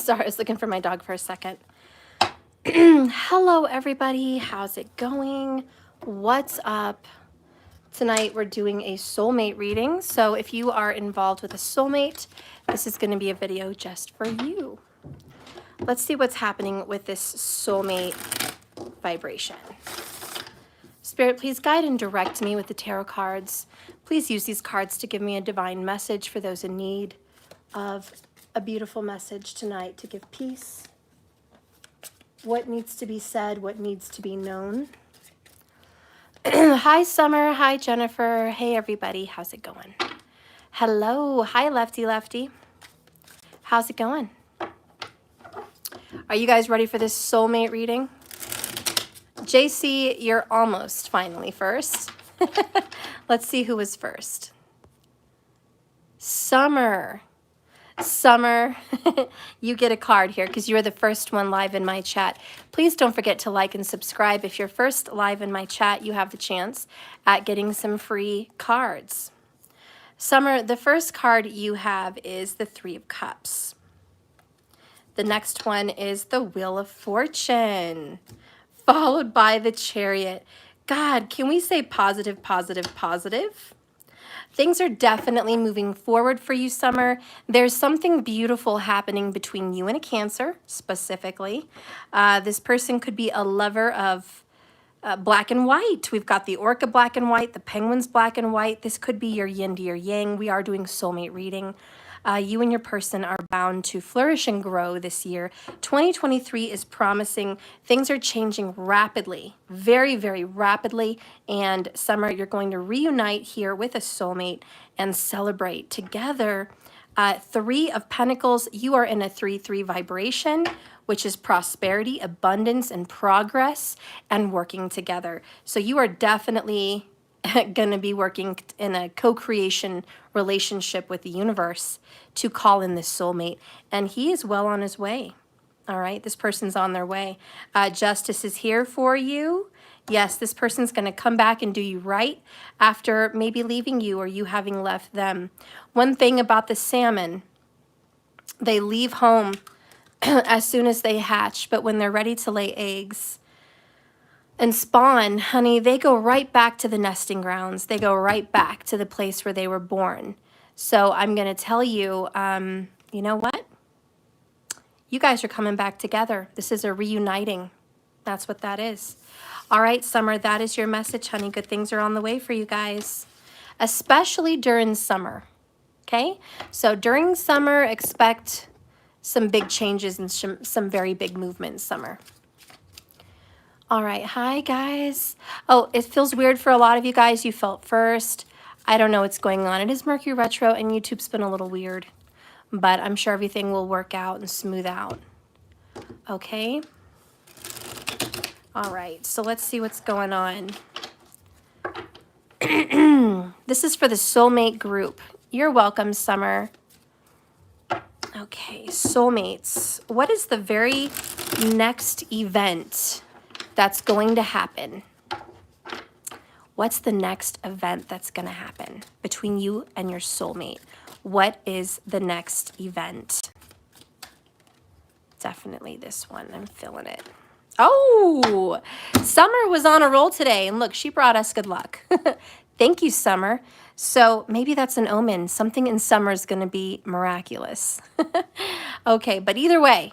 Sorry, I was looking for my dog for a second. Hello, everybody. How's it going? What's up? Tonight, we're doing a soulmate reading. So if you are involved with a soulmate, this is going to be a video just for you. Let's see what's happening with this soulmate vibration. Spirit, please guide and direct me with the tarot cards. Please use these cards to give me a divine message for those in need of a beautiful message tonight to give peace. What needs to be said, what needs to be known. Hi, Summer. Hi, Jennifer. Hey, everybody. How's it going? Hello. Hi, Lefty Lefty. How's it going? Are you guys ready for this soulmate reading? JC, you're almost finally first. Let's see who was first. Summer. Summer, you get a card here because you're the first one live in my chat. Please don't forget to like and subscribe. If you're first live in my chat, you have the chance at getting some free cards. Summer, the first card you have is the Three of Cups. The next one is the Wheel of Fortune, followed by the Chariot. God, can we say positive, positive, positive? Things are definitely moving forward for you, Summer. There's something beautiful happening between you and a Cancer, specifically. This person could be a lover of black and white. We've got the Orca black and white, the Penguins black and white. This could be your yin to your yang. We are doing soulmate reading. You and your person are bound to flourish and grow this year. 2023 is promising. Things are changing rapidly, very, very rapidly. And Summer, you're going to reunite here with a soulmate and celebrate together. Three of Pentacles, you are in a 3-3 vibration, which is prosperity, abundance, and progress, and working together. So you are definitely going to be working in a co-creation relationship with the universe to call in this soulmate. And he is well on his way. All right, this person's on their way. Justice is here for you. Yes, this person's going to come back and do you right after maybe leaving you or you having left them. One thing about the salmon, they leave home as soon as they hatch, but when they're ready to lay eggs and spawn, honey, they go right back to the nesting grounds. They go right back to the place where they were born. So I'm going to tell you, you know what? You guys are coming back together. This is a reuniting. That's what that is. All right, Summer, that is your message, honey. Good things are on the way for you guys, especially during summer. Okay? So during summer, expect some big changes and some very big movements, Summer. All right, hi guys. Oh, it feels weird for a lot of you guys. You felt first. I don't know what's going on. It is Mercury retro and YouTube's been a little weird, but I'm sure everything will work out and smooth out. Okay. All right, so let's see what's going on. This is for the soulmate group. You're welcome, Summer. Okay, soulmates. What is the very next event that's going to happen? What's the next event that's going to happen between you and your soulmate? What is the next event? Definitely this one. I'm feeling it. Oh, Summer was on a roll today. And look, she brought us good luck. Thank you, Summer. So maybe that's an omen. Something in summer is going to be miraculous. Okay, but either way,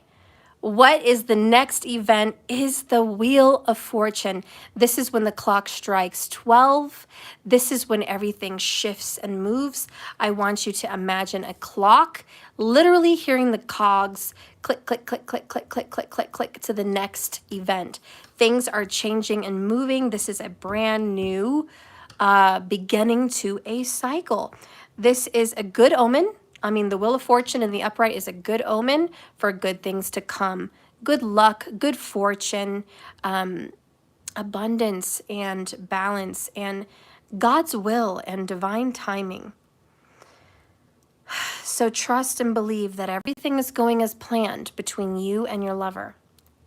what is the next event is the Wheel of Fortune. This is when the clock strikes 12. This is when everything shifts and moves. I want you to imagine a clock, literally hearing the cogs click, click, click, click, click, click, click, click, click to the next event. Things are changing and moving. This is a brand new beginning to a cycle. This is a good omen. I mean, the Wheel of Fortune in the upright is a good omen for good things to come. Good luck, good fortune, abundance and balance and God's will and divine timing. So trust and believe that everything is going as planned between you and your lover.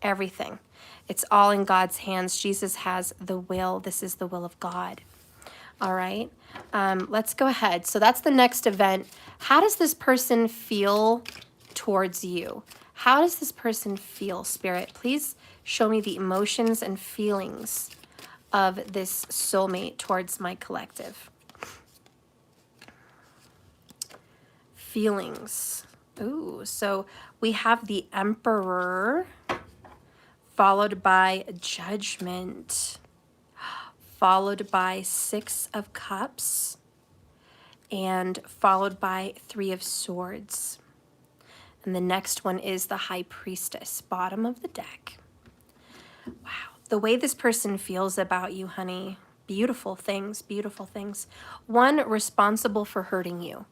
Everything. It's all in God's hands. Jesus has the will. This is the will of God. All right. Let's go ahead. So that's the next event. How does this person feel towards you? How does this person feel, Spirit? Please show me the emotions and feelings of this soulmate towards my collective. Feelings. Ooh, so we have the Emperor, followed by Judgment, followed by Six of Cups, and followed by Three of Swords. And the next one is the High Priestess, bottom of the deck. Wow. The way this person feels about you, honey, beautiful things, beautiful things. One, responsible for hurting you.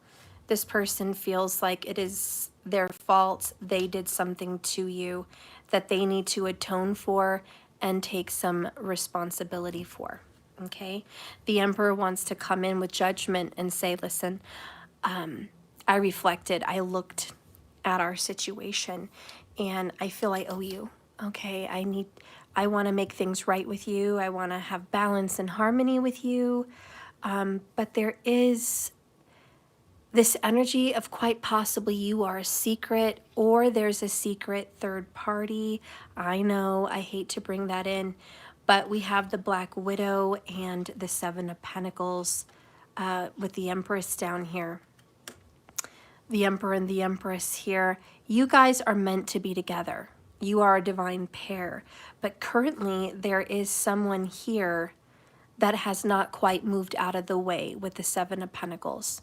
This person feels like it is their fault. They did something to you that they need to atone for and take some responsibility for. Okay? The Emperor wants to come in with judgment and say, listen, I reflected, I looked at our situation, and I feel I owe you. Okay, I want to make things right with you. I want to have balance and harmony with you. But there is this energy of quite possibly you are a secret, or there's a secret third party. I know, I hate to bring that in, but we have the Black Widow and the Seven of Pentacles with the Empress down here. The Emperor and the Empress here. You guys are meant to be together. You are a divine pair. But currently there is someone here that has not quite moved out of the way with the Seven of Pentacles.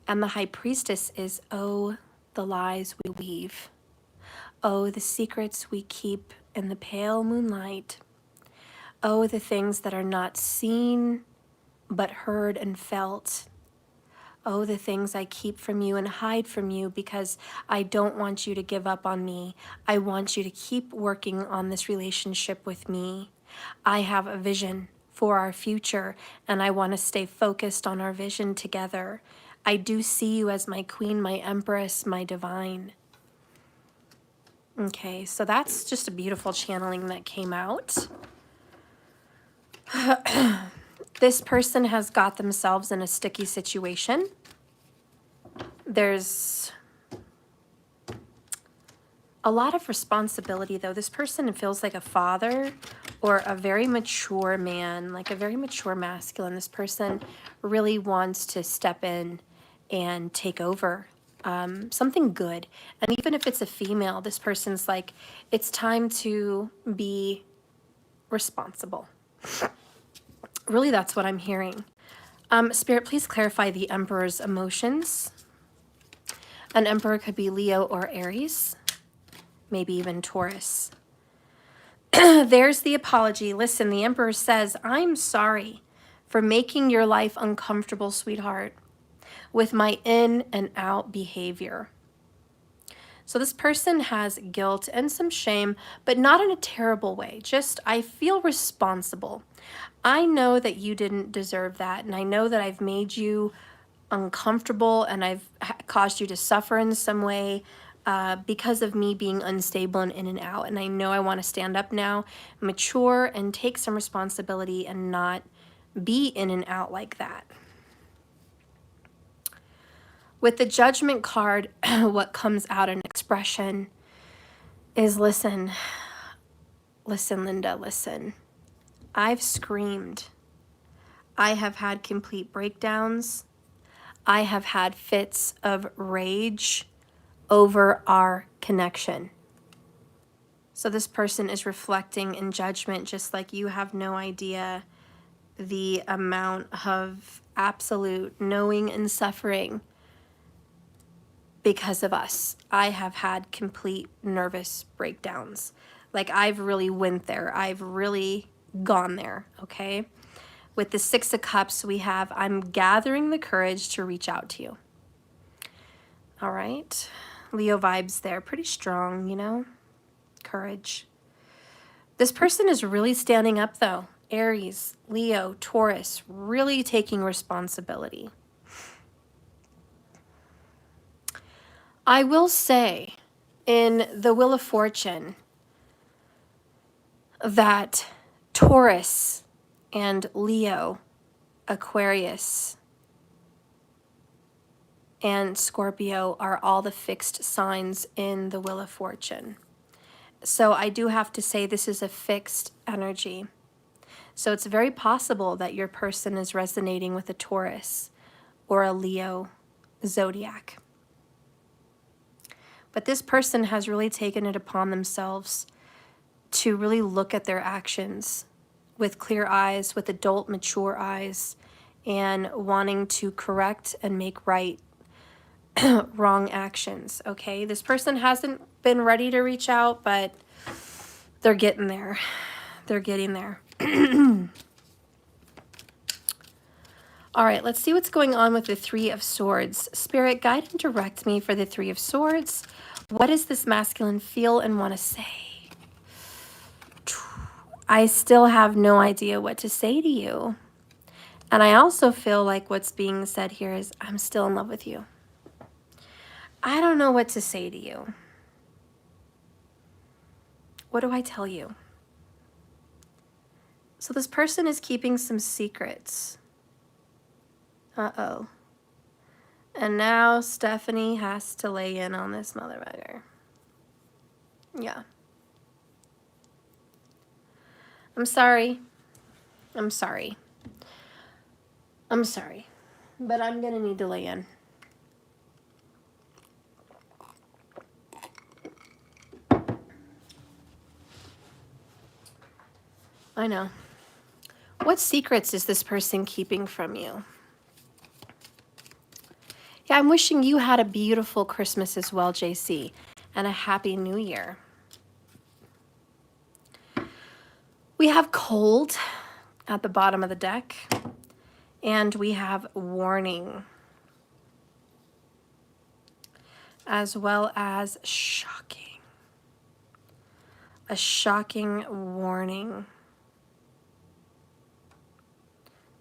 And the High Priestess is, oh, the lies we weave. Oh, the secrets we keep in the pale moonlight. Oh, the things that are not seen but heard and felt. Oh, the things I keep from you and hide from you because I don't want you to give up on me. I want you to keep working on this relationship with me. I have a vision for our future, and I want to stay focused on our vision together. I do see you as my queen, my empress, my divine. Okay, so that's just a beautiful channeling that came out. This person has got themselves in a sticky situation. There's a lot of responsibility, though. This person feels like a father or a very mature man, like a very mature masculine. This person really wants to step in and take over something good. And even if it's a female, this person's like, it's time to be responsible. Really, that's what I'm hearing. Spirit, please clarify the Emperor's emotions. An Emperor could be Leo or Aries, maybe even Taurus. There's the apology. Listen, the Emperor says, I'm sorry for making your life uncomfortable, sweetheart, with my in and out behavior. So this person has guilt and some shame, but not in a terrible way. Just, I feel responsible. I know that you didn't deserve that, and I know that I've made you uncomfortable and I've caused you to suffer in some way because of me being unstable and in and out. And I know I want to stand up now, mature, and take some responsibility and not be in and out like that. With the Judgment card, what comes out in expression is, listen, Linda, listen. I've screamed. I have had complete breakdowns. I have had fits of rage over our connection. So this person is reflecting in judgment, just like you have no idea the amount of absolute knowing and suffering because of us. I have had complete nervous breakdowns. Like, I've really went there. I've really gone there, okay? With the Six of Cups, we have, I'm gathering the courage to reach out to you. All right. Leo vibes there. Pretty strong, you know? Courage. This person is really standing up, though. Aries, Leo, Taurus, really taking responsibility. I will say, in the Wheel of Fortune, that Taurus and Leo, Aquarius, and Scorpio are all the fixed signs in the Wheel of Fortune. So I do have to say this is a fixed energy. So it's very possible that your person is resonating with a Taurus or a Leo zodiac. But this person has really taken it upon themselves to really look at their actions with clear eyes, with adult, mature eyes, and wanting to correct and make right wrong actions, okay? This person hasn't been ready to reach out, but they're getting there. They're getting there. All right, let's see what's going on with the Three of Swords. Spirit, guide and direct me for the Three of Swords. What does this masculine feel and want to say? I still have no idea what to say to you. And I also feel like what's being said here is, I'm still in love with you. I don't know what to say to you. What do I tell you? So this person is keeping some secrets. Uh-oh. And now Stephanie has to lay in on this motherfucker. Yeah. I'm sorry. I'm sorry. I'm sorry. But I'm gonna need to lay in. I know. What secrets is this person keeping from you? Yeah, I'm wishing you had a beautiful Christmas as well, JC, and a happy new year. We have cold at the bottom of the deck, and we have warning, as well as shocking. A shocking warning.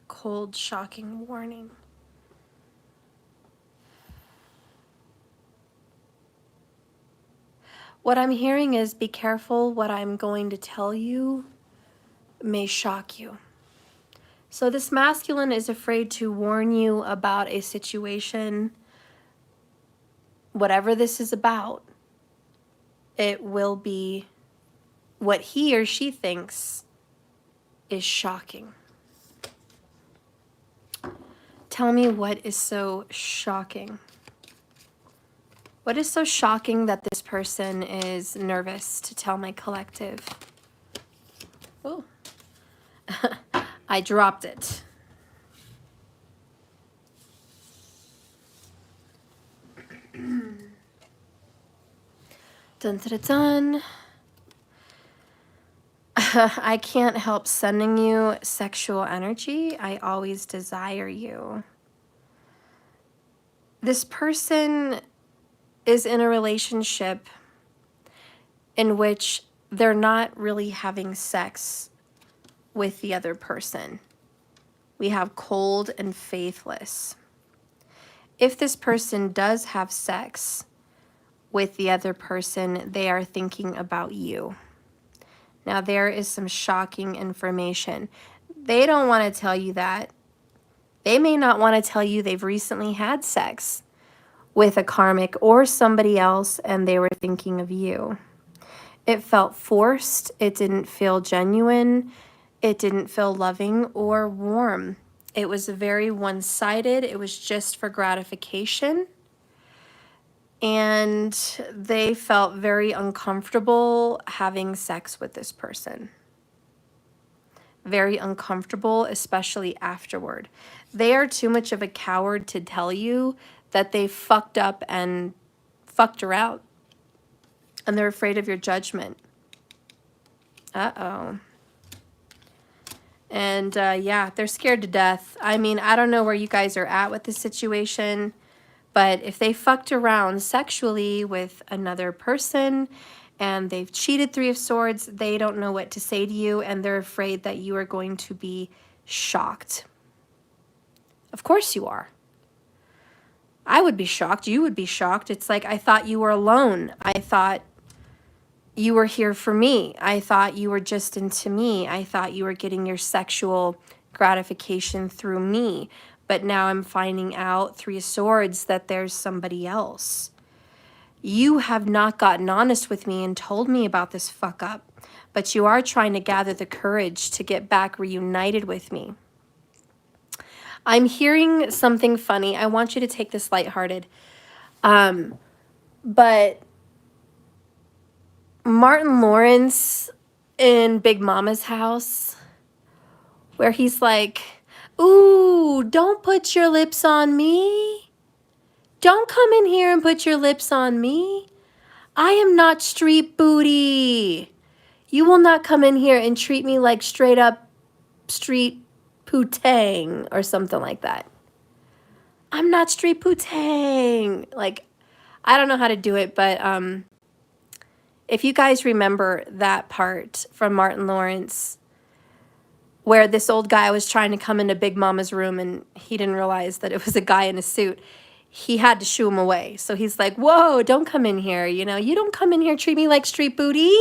Cold, shocking warning. What I'm hearing is, be careful, what I'm going to tell you may shock you. So this masculine is afraid to warn you about a situation, whatever this is about. It will be what he or she thinks is shocking. Tell me what is so shocking. What is so shocking that this person is nervous to tell my collective? Oh, I dropped it. Dun, dun, dun. I can't help sending you sexual energy. I always desire you. This person is in a relationship in which they're not really having sex with the other person. We have cold and faithless. If this person does have sex with the other person, they are thinking about you. Now, there is some shocking information. They don't want to tell you that. They may not want to tell you they've recently had sex with a karmic or somebody else and they were thinking of you. It felt forced. It didn't feel genuine. It didn't feel loving or warm. It was very one-sided. It was just for gratification. And they felt very uncomfortable having sex with this person. Very uncomfortable, especially afterward. They are too much of a coward to tell you that they fucked up and fucked her out. And they're afraid of your judgment. Uh-oh. And yeah, they're scared to death. I mean, I don't know where you guys are at with this situation. But if they fucked around sexually with another person and they've cheated Three of Swords, they don't know what to say to you and they're afraid that you are going to be shocked. Of course you are. I would be shocked. You would be shocked. It's like, I thought you were alone. I thought you were here for me. I thought you were just into me. I thought you were getting your sexual gratification through me. but now I'm finding out, Three of Swords, that there's somebody else. You have not gotten honest with me and told me about this fuck up, but you are trying to gather the courage to get back reunited with me. I'm hearing something funny. I want you to take this lighthearted. But Martin Lawrence in Big Mama's house, where he's like, ooh, don't put your lips on me. Don't come in here and put your lips on me. I am not street booty. You will not come in here and treat me like straight up street putang or something like that. I'm not street putang. Like, I don't know how to do it, but if you guys remember that part from Martin Lawrence, where this old guy was trying to come into Big Mama's room and he didn't realize that it was a guy in a suit, he had to shoo him away. So he's like, whoa, don't come in here. You know, you don't come in here, treat me like street booty.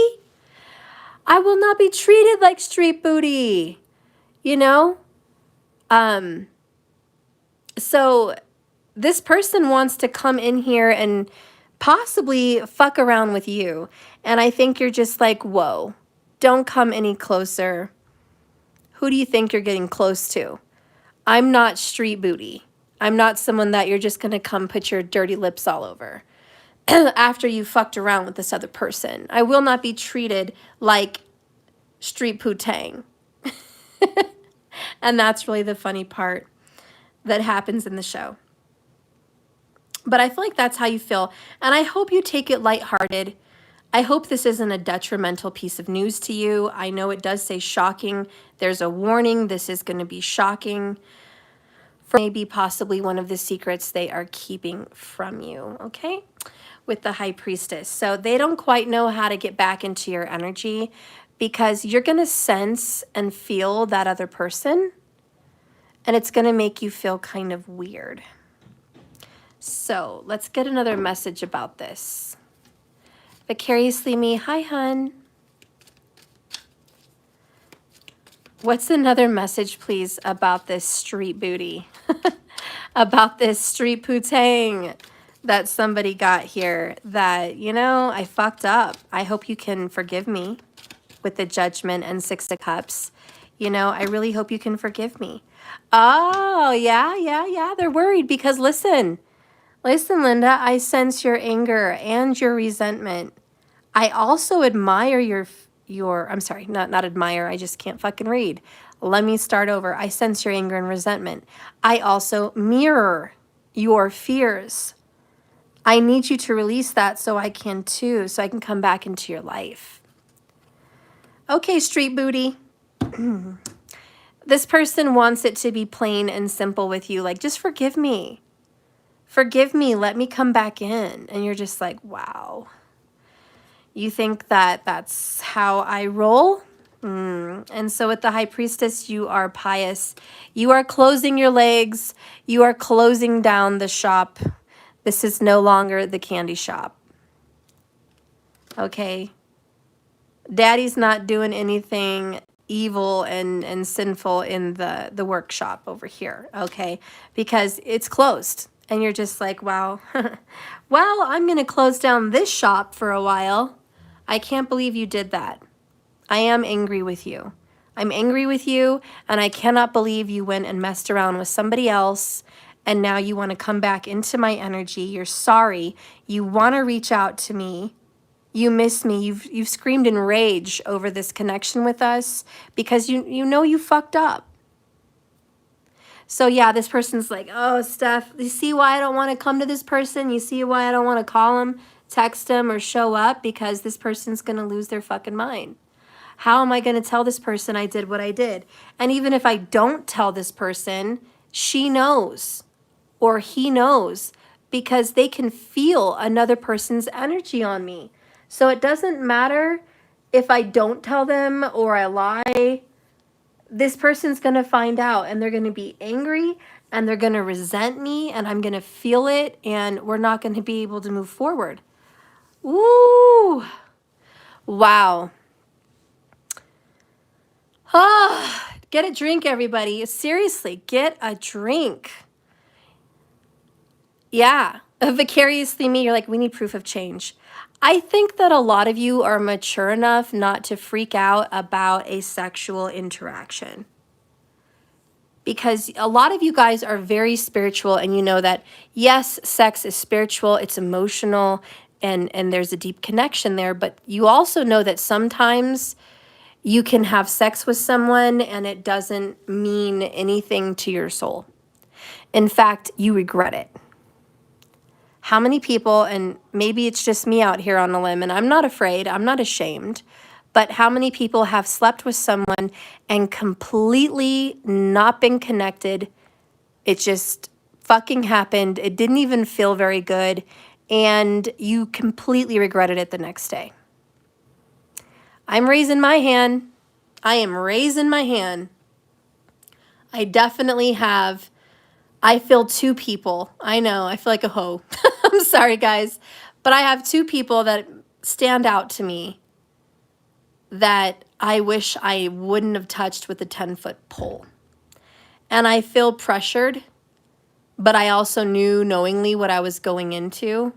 I will not be treated like street booty, you know? So this person wants to come in here and possibly fuck around with you. And I think you're just like, whoa, don't come any closer. Who do you think you're getting close to? I'm not street booty. I'm not someone that you're just going to come put your dirty lips all over after you fucked around with this other person. I will not be treated like street putang. And that's really the funny part that happens in the show. But I feel like that's how you feel. And I hope you take it lighthearted. I hope this isn't a detrimental piece of news to you. I know it does say shocking. There's a warning. This is going to be shocking. For maybe possibly one of the secrets they are keeping from you, okay? With the High Priestess. So they don't quite know how to get back into your energy because you're going to sense and feel that other person. And it's going to make you feel kind of weird. So let's get another message about this. Vicariously Me, hi, hun. What's another message, please, about this street booty? About this street putang that somebody got here that, you know, I fucked up. I hope you can forgive me with the Judgment and Six of Cups. You know, I really hope you can forgive me. Oh, yeah. They're worried because listen, Linda, I sense your anger and your resentment. I also admire your I'm sorry, not admire, I just can't fucking read. Let me start over. I sense your anger and resentment. I also mirror your fears. I need you to release that so I can too, so I can come back into your life. Okay, street booty. This person wants it to be plain and simple with you. Like, just forgive me. Forgive me. Let me come back in. And you're just like, wow. You think that that's how I roll? And so with the High Priestess, you are pious. You are closing your legs. You are closing down the shop. This is no longer the candy shop. Okay? Daddy's not doing anything evil and sinful in the workshop over here, okay? Because it's closed. And you're just like, wow. Well, I'm going to close down this shop for a while. I can't believe you did that. I am angry with you. I'm angry with you, and I cannot believe you went and messed around with somebody else, and now you want to come back into my energy. You're sorry. You want to reach out to me. You miss me. You've screamed in rage over this connection with us because you know you fucked up. So yeah, this person's like, oh, Steph, you see why I don't want to come to this person? You see why I don't want to call him, text him, or show up? Because this person's going to lose their fucking mind. How am I going to tell this person I did what I did? And even if I don't tell this person, she knows or he knows because they can feel another person's energy on me. So it doesn't matter if I don't tell them or I lie. This person's going to find out and they're going to be angry and they're going to resent me and I'm going to feel it and we're not going to be able to move forward. Ooh. Wow. Ah, get a drink, everybody. Seriously, get a drink. Yeah, vicariously me, you're like, we need proof of change. I think that a lot of you are mature enough not to freak out about a sexual interaction. Because a lot of you guys are very spiritual, and you know that, yes, sex is spiritual, it's emotional, and there's a deep connection there, but you also know that sometimes you can have sex with someone and it doesn't mean anything to your soul. In fact, you regret it. How many people, and maybe it's just me out here on a limb, and I'm not afraid, I'm not ashamed, but how many people have slept with someone and completely not been connected? It just fucking happened. It didn't even feel very good, and you completely regretted it the next day. I'm raising my hand. I am raising my hand. I definitely have. I feel two people. I know, I feel like a hoe. I'm sorry, guys. But I have two people that stand out to me that I wish I wouldn't have touched with a 10-foot pole. And I feel pressured, but I also knew knowingly what I was going into.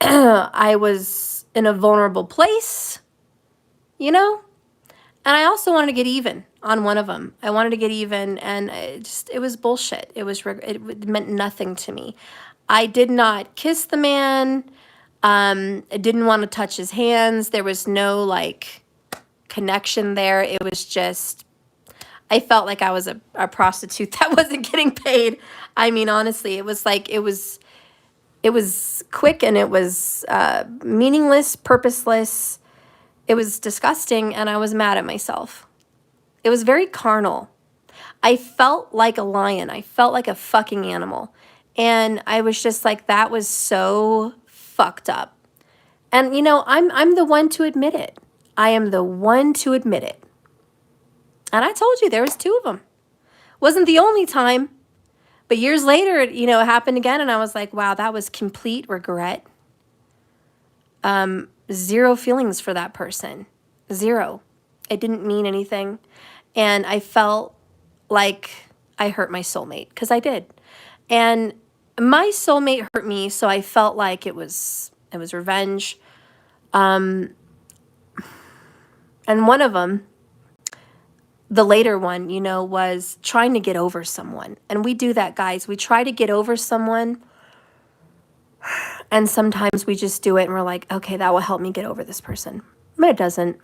I was in a vulnerable place, you know? And I also wanted to get even on one of them. I wanted to get even, and it was bullshit. It meant nothing to me. I did not kiss the man. I didn't want to touch his hands. There was no like connection there. It was just, I felt like I was a prostitute that wasn't getting paid. I mean, honestly, it was like, it was quick, and it was meaningless, purposeless. It was disgusting, and I was mad at myself. It was very carnal. I felt like a lion. I felt like a fucking animal. And I was just like, that was so fucked up. And you know, I'm the one to admit it. I am the one to admit it. And I told you there was two of them. Wasn't the only time. But years later, you know, it happened again, and I was like, wow, that was complete regret. Zero feelings for that person. Zero. It didn't mean anything. And I felt like I hurt my soulmate, because I did. And my soulmate hurt me, so I felt like it was revenge. And one of them, the later one, you know, was trying to get over someone. And we do that, guys. We try to get over someone, and sometimes we just do it and we're like, okay, that will help me get over this person. But it doesn't.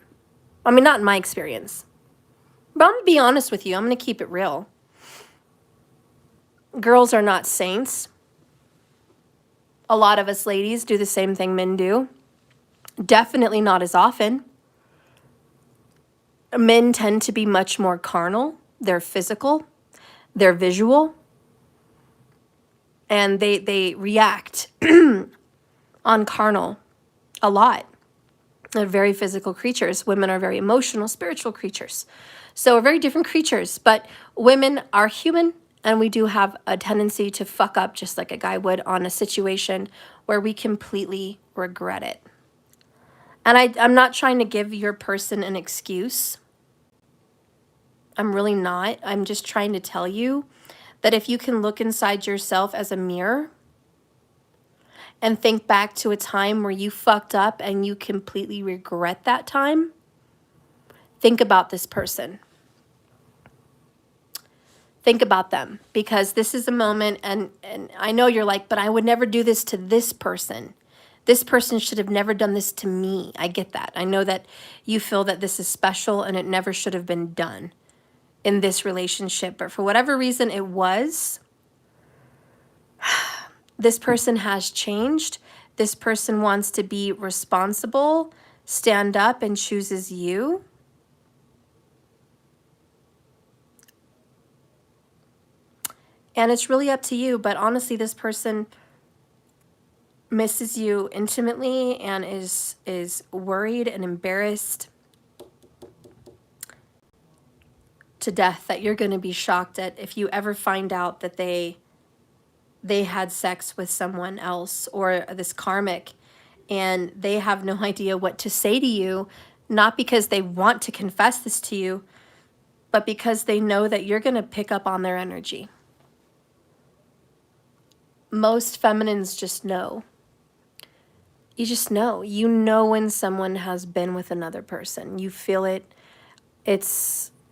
I mean, not in my experience. But I'm going to be honest with you. I'm going to keep it real. Girls are not saints. A lot of us ladies do the same thing men do. Definitely not as often. Men tend to be much more carnal. They're physical. They're visual. And they react on carnal a lot. They're very physical creatures. Women are very emotional, spiritual creatures. So we're very different creatures. But women are human, and we do have a tendency to fuck up just like a guy would on a situation where we completely regret it. And I'm not trying to give your person an excuse. I'm really not. I'm just trying to tell you that if you can look inside yourself as a mirror and think back to a time where you fucked up and you completely regret that time, think about this person. Think about them, because this is a moment, and I know you're like, but I would never do this to this person. This person should have never done this to me. I get that. I know that you feel that this is special and it never should have been done in this relationship, but for whatever reason it was, this person has changed. This person wants to be responsible, stand up, and chooses you. And it's really up to you, but honestly, this person misses you intimately and is worried and embarrassed to death that you're going to be shocked at if you ever find out that they had sex with someone else, or this karmic, and they have no idea what to say to you, not because they want to confess this to you, but because they know that you're going to pick up on their energy. Most feminines just know. You just know. You know when someone has been with another person. You feel it.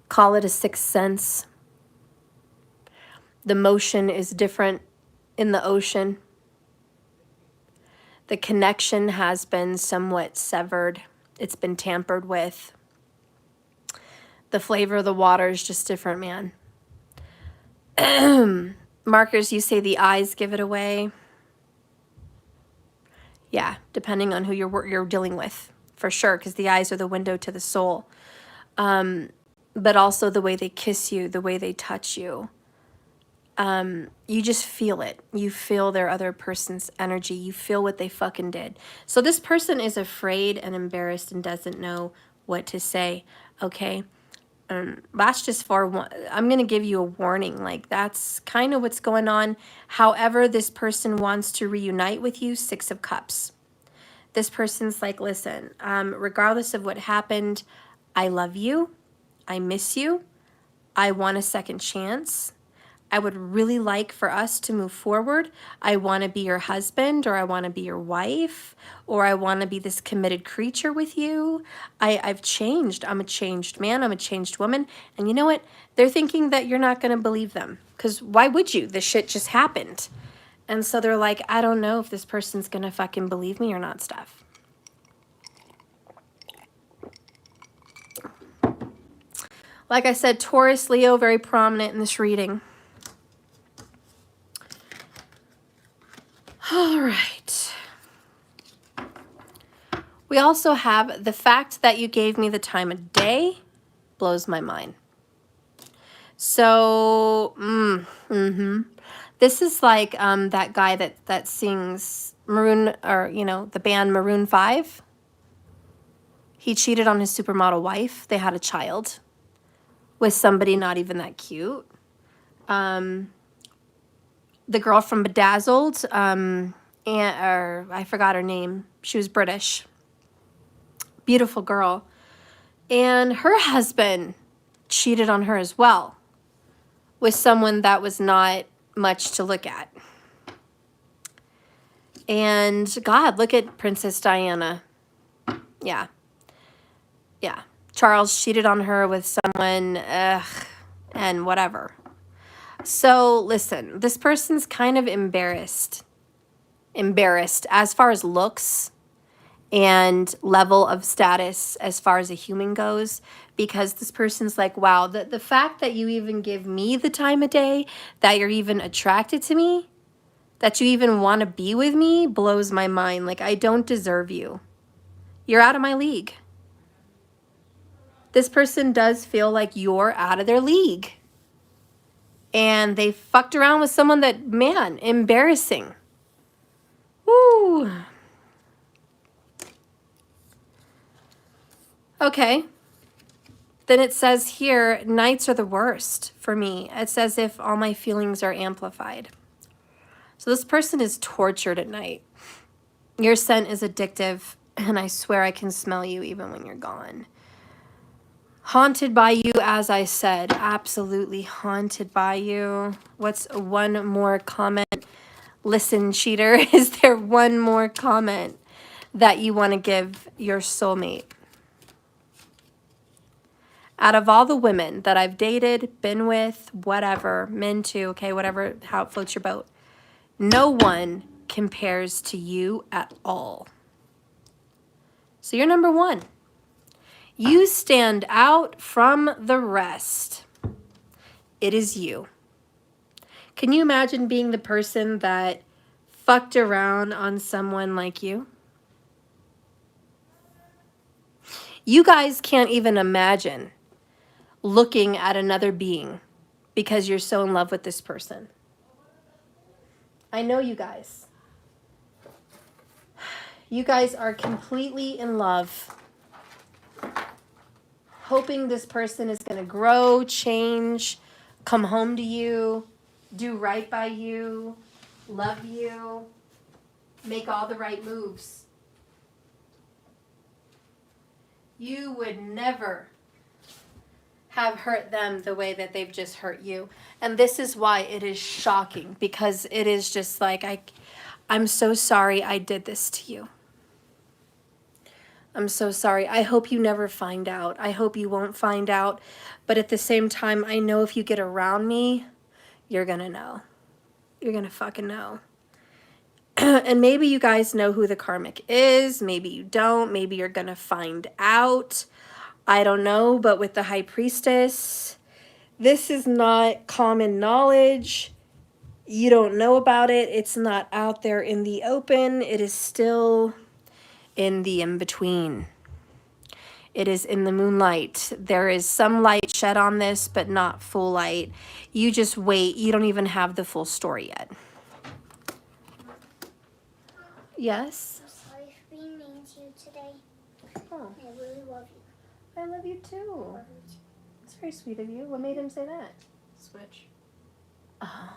Call it a sixth sense. The motion is different in the ocean. The connection has been somewhat severed. It's been tampered with. The flavor of the water is just different, man. Markers, you say the eyes give it away. Yeah, depending on who you're dealing with, for sure, because the eyes are the window to the soul. But also the way they kiss you, the way they touch you. You just feel it. You feel their other person's energy. You feel what they fucking did. So this person is afraid and embarrassed and doesn't know what to say, okay? That's just for one. I'm going to give you a warning. Like, that's kind of what's going on. However, this person wants to reunite with you, Six of Cups. This person's like, listen, regardless of what happened, I love you. I miss you. I want a second chance. I would really like for us to move forward. I want to be your husband, or I want to be your wife, or I want to be this committed creature with you. I've changed. I'm a changed man. I'm a changed woman. And you know what? They're thinking that you're not going to believe them, because why would you? This shit just happened. And so they're like, I don't know if this person's going to fucking believe me or not, stuff. Like I said, Taurus, Leo, very prominent in this reading. All right. We also have the fact that you gave me the time of day blows my mind. So, this is like that guy that sings Maroon, or the band Maroon 5. He cheated on his supermodel wife. They had a child with somebody not even that cute. The girl from Bedazzled, or I forgot her name. She was British. Beautiful girl. And her husband cheated on her as well with someone that was not much to look at. And God, look at Princess Diana. Yeah. Yeah. Charles cheated on her with someone, and whatever. So listen, this person's kind of embarrassed as far as looks and level of status as far as a human goes, because this person's like, wow, the fact that you even give me the time of day, that you're even attracted to me, that you even want to be with me, blows my mind. Like, I don't deserve you. You're out of my league. This person does feel like you're out of their league. And they fucked around with someone that, man, embarrassing. Woo. Okay. Then it says here, nights are the worst for me. It's as if all my feelings are amplified. So this person is tortured at night. Your scent is addictive, and I swear I can smell you even when you're gone. Haunted by you, as I said. Absolutely haunted by you. What's one more comment? Listen, cheater, is there one more comment that you want to give your soulmate? Out of all the women that I've dated, been with, whatever, men too, okay, whatever, how it floats your boat, no one compares to you at all. So you're number one. You stand out from the rest. It is you. Can you imagine being the person that fucked around on someone like you? You guys can't even imagine looking at another being because you're so in love with this person. I know you guys. You guys are completely in love, hoping this person is going to grow, change, come home to you, do right by you, love you, make all the right moves. You would never have hurt them the way that they've just hurt you. And this is why it is shocking, because it is just like, I'm so sorry I did this to you. I'm so sorry. I hope you never find out. I hope you won't find out. But at the same time, I know if you get around me, you're gonna know. You're gonna fucking know. And maybe you guys know who the karmic is. Maybe you don't. Maybe you're gonna find out. I don't know. But with the High Priestess, this is not common knowledge. You don't know about it. It's not out there in the open. It is still in the in-between. It is in the moonlight. There is some light shed on this, but not full light. You just wait. You don't even have the full story yet. Yes? I'm sorry for being mean to you today. Oh, I really love you. I love you too. Love you too. It's very sweet of you. What made him say that? Switch. Oh.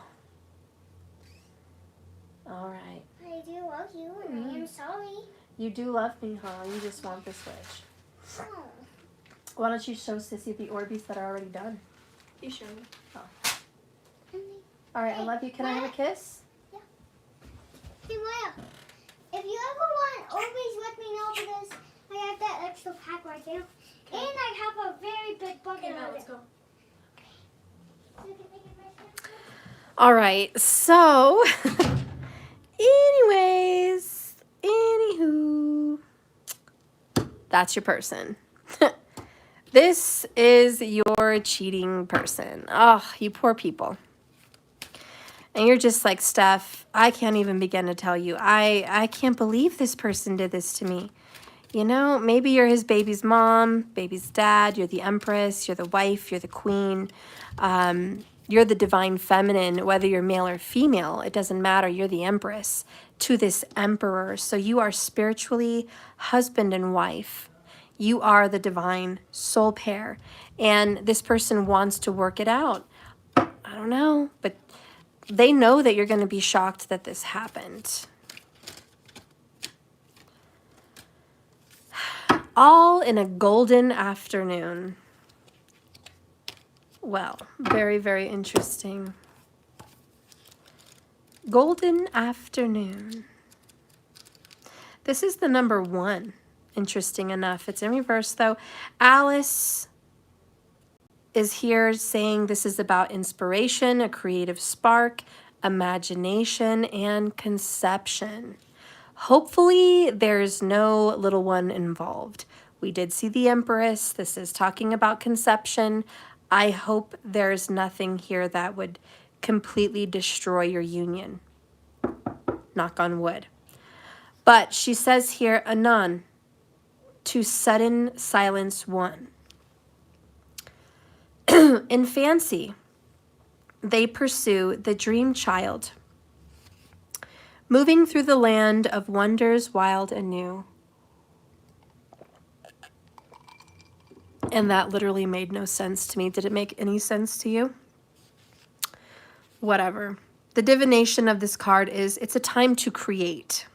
All right. I do love you, and I am sorry. You do love me, huh? You just want the switch. Oh. Why don't you show Sissy the Orbeez that are already done? You showed me. All right, I love you. Can I have a kiss? Yeah. Hey, Maya, if you ever want Orbeez, let me know, because I have that extra pack right there. Okay. And I have a very big bucket Okay, now of let's it. go. All right, so anyways, anywho, that's your person. This is your cheating person. Oh, you poor people. And you're just like, Steph, I can't even begin to tell you. I can't believe this person did this to me. You know, maybe you're his baby's mom, baby's dad, you're the empress, you're the wife, you're the queen, you're the divine feminine, whether you're male or female, it doesn't matter, you're the empress to this emperor. So you are spiritually husband and wife. You are the divine soul pair. And this person wants to work it out. I don't know, but they know that you're going to be shocked that this happened. All in a golden afternoon. Well, very, very interesting. Golden afternoon. This is the number 1. Interesting enough. It's in reverse though. Alice is here saying this is about inspiration, a creative spark, imagination, and conception. Hopefully there's no little one involved. We did see the Empress. This is talking about conception. I hope there's nothing here that would completely destroy your union. Knock on wood. But she says here, anon, to sudden silence one. In fancy, they pursue the dream child, moving through the land of wonders wild and new. And that literally made no sense to me. Did it make any sense to you? Whatever. The divination of this card is it's a time to create.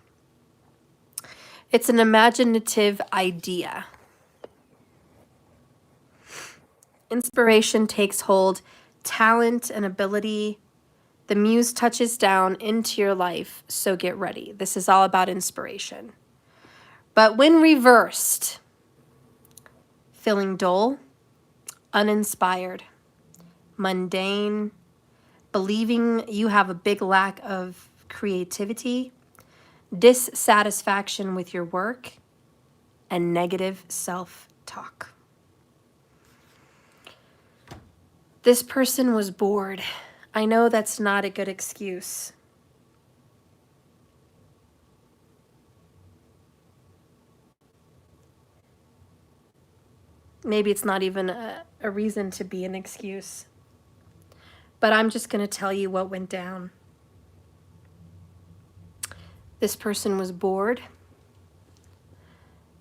It's an imaginative idea. Inspiration takes hold, talent and ability. The muse touches down into your life, so get ready. This is all about inspiration. But when reversed, feeling dull, uninspired, mundane, believing you have a big lack of creativity, dissatisfaction with your work, and negative self-talk. This person was bored. I know that's not a good excuse. Maybe it's not even a reason to be an excuse. But I'm just going to tell you what went down. This person was bored.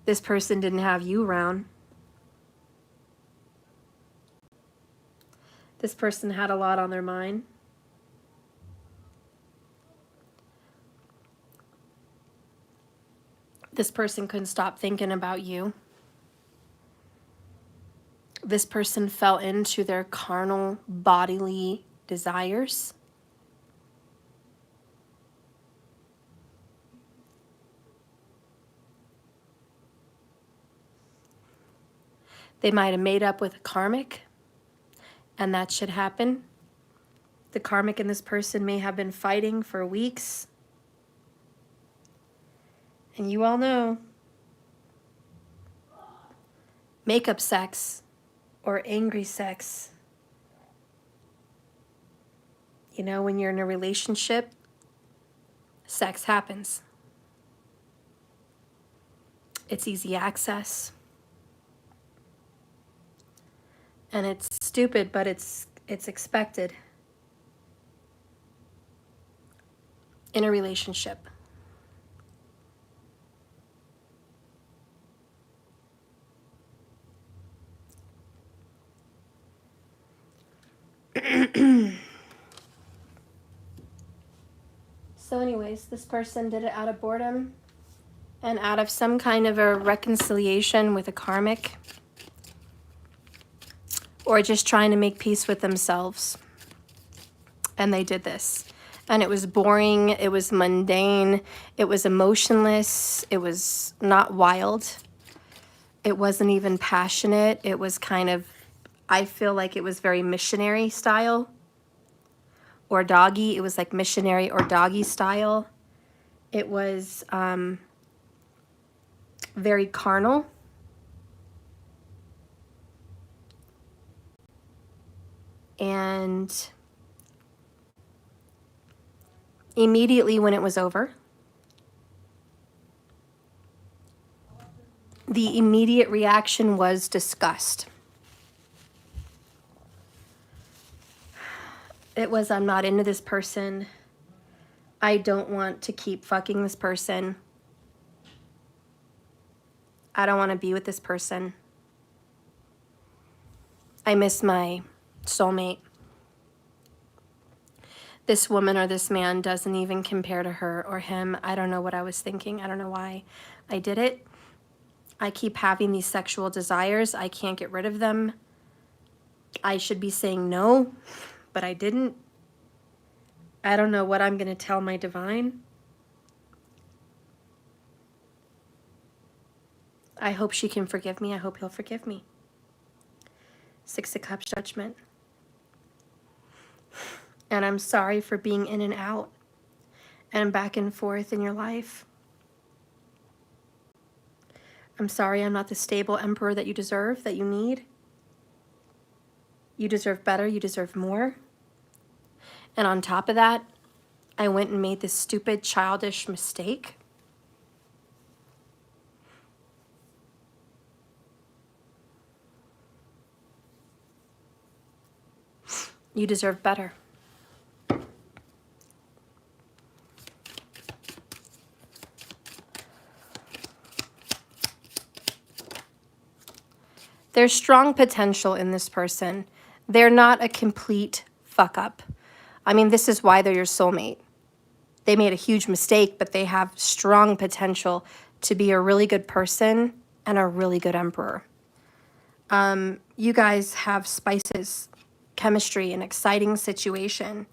This person didn't have you around. This person had a lot on their mind. This person couldn't stop thinking about you. This person fell into their carnal bodily desires. They might have made up with a karmic, and that should happen. The karmic and this person may have been fighting for weeks. And you all know, makeup sex or angry sex, you know, when you're in a relationship, sex happens. It's easy access. And it's stupid, but it's expected in a relationship. So anyways, this person did it out of boredom and out of some kind of a reconciliation with a karmic, or just trying to make peace with themselves. And they did this. And it was boring, it was mundane, it was emotionless, it was not wild. It wasn't even passionate. It was kind of, I feel like it was very missionary style or doggy. It was like missionary or doggy style. It was very carnal. And immediately when it was over, the immediate reaction was disgust. It was, I'm not into this person. I don't want to keep fucking this person. I don't want to be with this person. I miss my soulmate. This woman or this man doesn't even compare to her or him. I don't know what I was thinking. I don't know why I did it. I keep having these sexual desires. I can't get rid of them. I should be saying no, but I didn't. I don't know what I'm going to tell my divine. I hope she can forgive me. I hope he'll forgive me. 6 of Cups, Judgment. And I'm sorry for being in and out and back and forth in your life. I'm sorry I'm not the stable emperor that you deserve, that you need. You deserve better. You deserve more. And on top of that, I went and made this stupid, childish mistake. You deserve better. There's strong potential in this person. They're not a complete fuck up. I mean, this is why they're your soulmate. They made a huge mistake, but they have strong potential to be a really good person and a really good emperor. You guys have spices, chemistry, an exciting situation,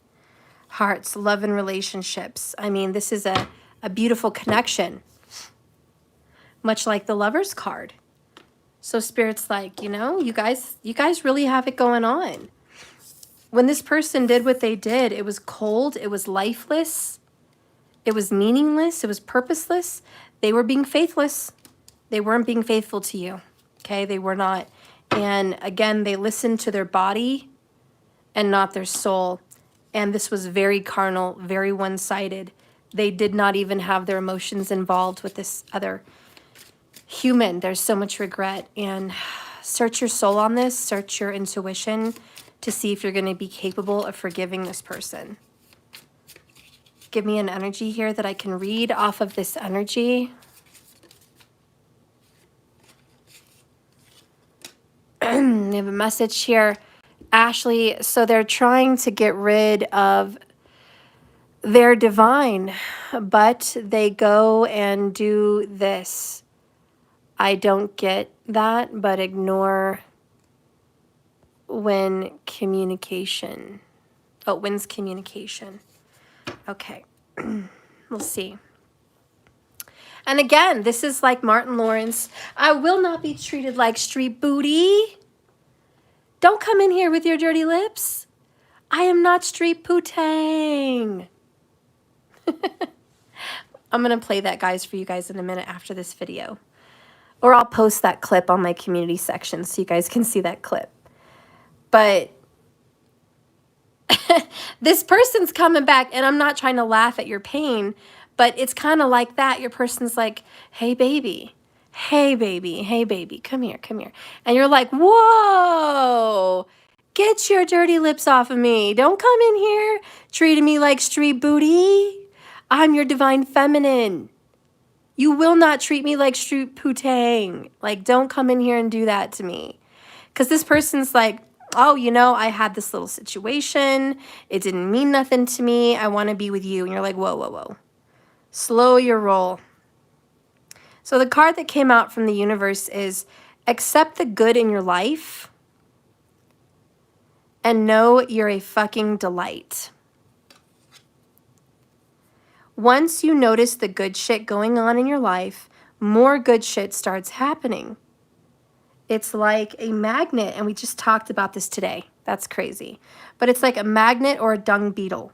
hearts, love, and relationships. I mean, this is a beautiful connection, much like the Lover's card. So Spirit's like, you know, you guys really have it going on. When this person did what they did, it was cold, it was lifeless, it was meaningless, it was purposeless. They were being faithless. They weren't being faithful to you, okay? They were not. And again, they listened to their body and not their soul. And this was very carnal, very one-sided. They did not even have their emotions involved with this other human. There's so much regret. And search your soul on this, search your intuition to see if you're going to be capable of forgiving this person. Give me an energy here that I can read off of this energy. We have a message here. Ashley, so they're trying to get rid of their divine, but they go and do this. I don't get that, but ignore when communication. Oh, wins communication. Okay. We'll see. And again, this is like Martin Lawrence. I will not be treated like street booty. Don't come in here with your dirty lips. I am not street pootang. I'm going to play that, guys, for you guys in a minute after this video. Or I'll post that clip on my community section so you guys can see that clip. But this person's coming back, and I'm not trying to laugh at your pain, but it's kind of like that. Your person's like, hey, baby. Hey, baby. Hey, baby. Come here. Come here. And you're like, whoa. Get your dirty lips off of me. Don't come in here treating me like street booty. I'm your divine feminine. You will not treat me like street pootang. Like, don't come in here and do that to me. Because this person's like, oh, you know, I had this little situation. It didn't mean nothing to me. I want to be with you. And you're like, whoa, whoa, whoa. Slow your roll. So the card that came out from the universe is accept the good in your life and know you're a fucking delight. Once you notice the good shit going on in your life, more good shit starts happening. It's like a magnet, and we just talked about this today. That's crazy. But it's like a magnet or a dung beetle.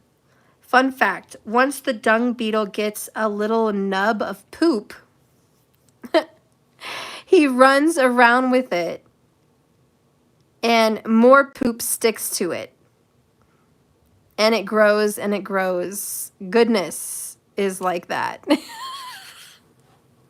Fun fact, once the dung beetle gets a little nub of poop, he runs around with it, and more poop sticks to it. And it grows and it grows. Goodness is like that.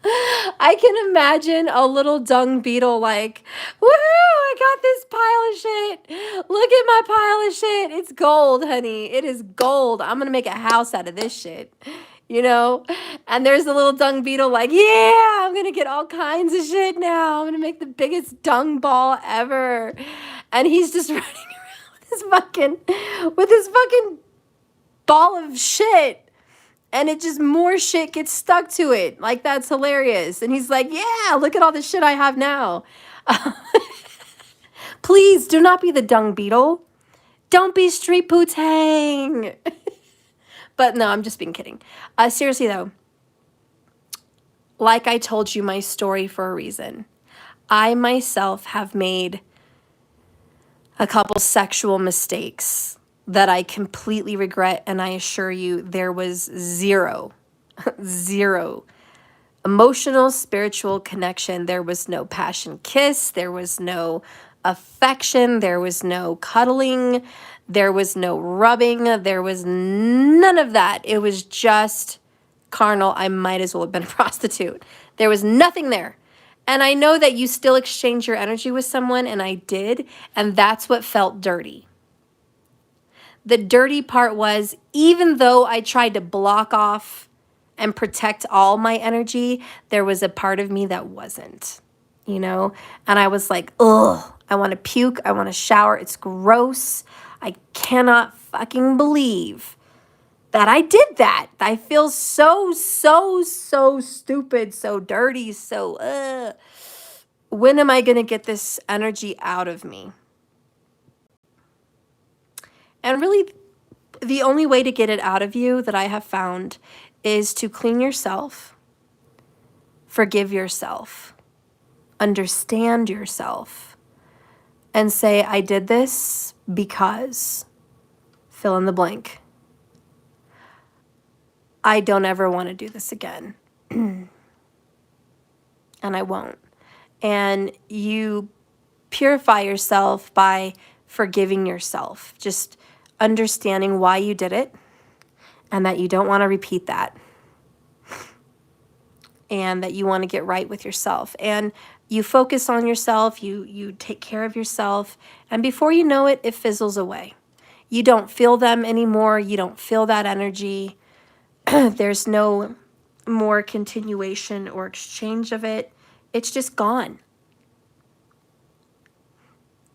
I can imagine a little dung beetle like, woohoo, I got this pile of shit. Look at my pile of shit. It's gold, honey. It is gold. I'm going to make a house out of this shit, you know? And there's a little dung beetle like, yeah, I'm going to get all kinds of shit now. I'm going to make the biggest dung ball ever. And he's just running around with his fucking ball of shit. And it just, more shit gets stuck to it. Like, that's hilarious. And he's like, yeah, look at all the shit I have now. Please do not be the dung beetle. Don't be street pootang. But no, I'm just being kidding. Seriously though, like I told you my story for a reason. I myself have made a couple sexual mistakes that I completely regret, and I assure you there was zero emotional, spiritual connection. There was no passion kiss. There was no affection. There was no cuddling. There was no rubbing. There was none of that. It was just carnal. I might as well have been a prostitute. There was nothing there. And I know that you still exchange your energy with someone, and I did, and that's what felt dirty. The dirty part was, even though I tried to block off and protect all my energy, there was a part of me that wasn't, you know? And I was like, ugh, I want to puke. I want to shower. It's gross. I cannot fucking believe that I did that. I feel so stupid, so dirty, so, when am I going to get this energy out of me? And really, the only way to get it out of you that I have found is to clean yourself, forgive yourself, understand yourself, and say, I did this because, fill in the blank. I don't ever want to do this again. And I won't. And you purify yourself by forgiving yourself. Just understanding why you did it and that you don't want to repeat that. And that you want to get right with yourself. And you focus on yourself, you take care of yourself, and before you know it, it fizzles away. You don't feel them anymore. You don't feel that energy. There's no more continuation or exchange of it. It's just gone.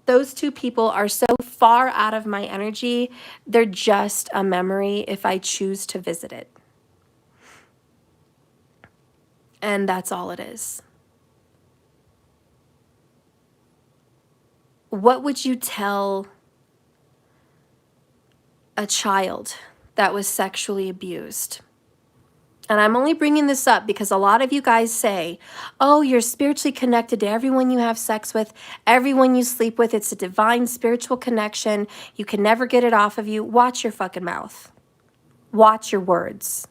Those two people are so far out of my energy, they're just a memory if I choose to visit it. And that's all it is. What would you tell a child that was sexually abused? And I'm only bringing this up because a lot of you guys say, oh, you're spiritually connected to everyone you have sex with, everyone you sleep with. It's a divine spiritual connection. You can never get it off of you. Watch your fucking mouth. Watch your words.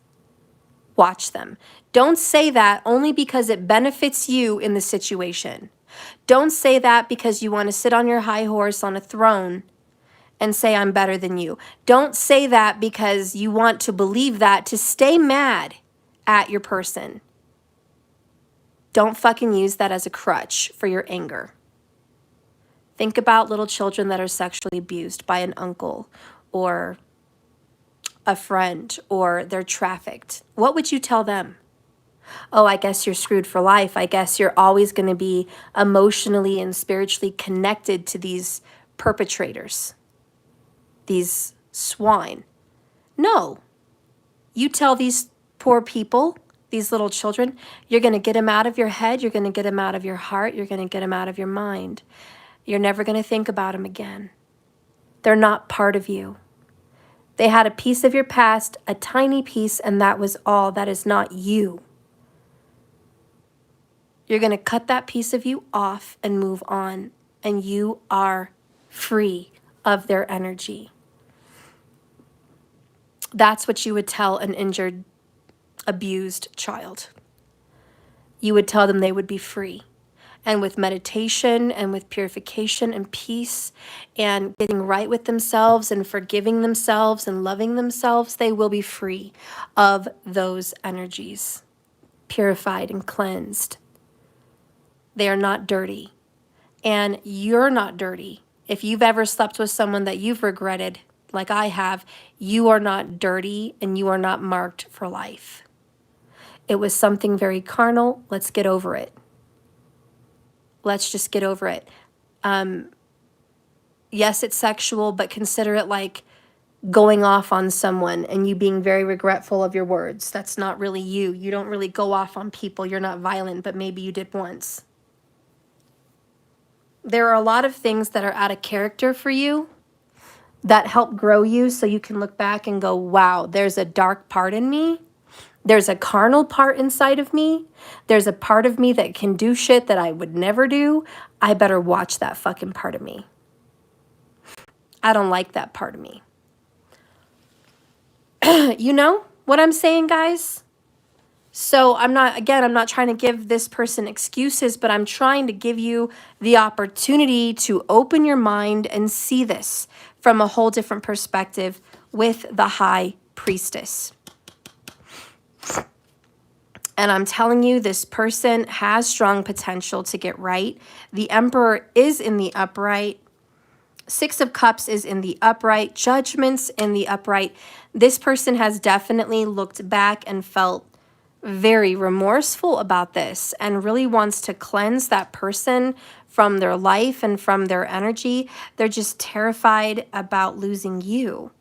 Watch them. Don't say that only because it benefits you in the situation. Don't say that because you want to sit on your high horse on a throne and say I'm better than you. Don't say that because you want to believe that to stay mad at your person. Don't fucking use that as a crutch for your anger. Think about little children that are sexually abused by an uncle or a friend, or they're trafficked. What would you tell them? Oh, I guess you're screwed for life. I guess you're always going to be emotionally and spiritually connected to these perpetrators, these swine. No. You tell these poor people, these little children, you're going to get them out of your head. You're going to get them out of your heart. You're going to get them out of your mind. You're never going to think about them again. They're not part of you. They had a piece of your past, a tiny piece, and that was all. That is not you. You're going to cut that piece of you off and move on, and you are free of their energy. That's what you would tell an injured, abused child. You would tell them they would be free. And with meditation and with purification and peace and getting right with themselves and forgiving themselves and loving themselves, they will be free of those energies, purified and cleansed. They are not dirty. And you're not dirty. If you've ever slept with someone that you've regretted, like I have, you are not dirty and you are not marked for life. It was something very carnal. Let's get over it. Let's just get over it. Yes, it's sexual, but consider it like going off on someone and you being very regretful of your words. That's not really you. You don't really go off on people. You're not violent, but maybe you did once. There are a lot of things that are out of character for you that help grow you so you can look back and go, wow, there's a dark part in me. There's a carnal part inside of me. There's a part of me that can do shit that I would never do. I better watch that fucking part of me. I don't like that part of me. You know what I'm saying, guys? So I'm not trying to give this person excuses, but I'm trying to give you the opportunity to open your mind and see this from a whole different perspective with the High Priestess. And I'm telling you, this person has strong potential to get right. The Emperor is in the upright. Six of Cups is in the upright. Judgment's in the upright. This person has definitely looked back and felt very remorseful about this and really wants to cleanse that person from their life and from their energy. They're just terrified about losing you.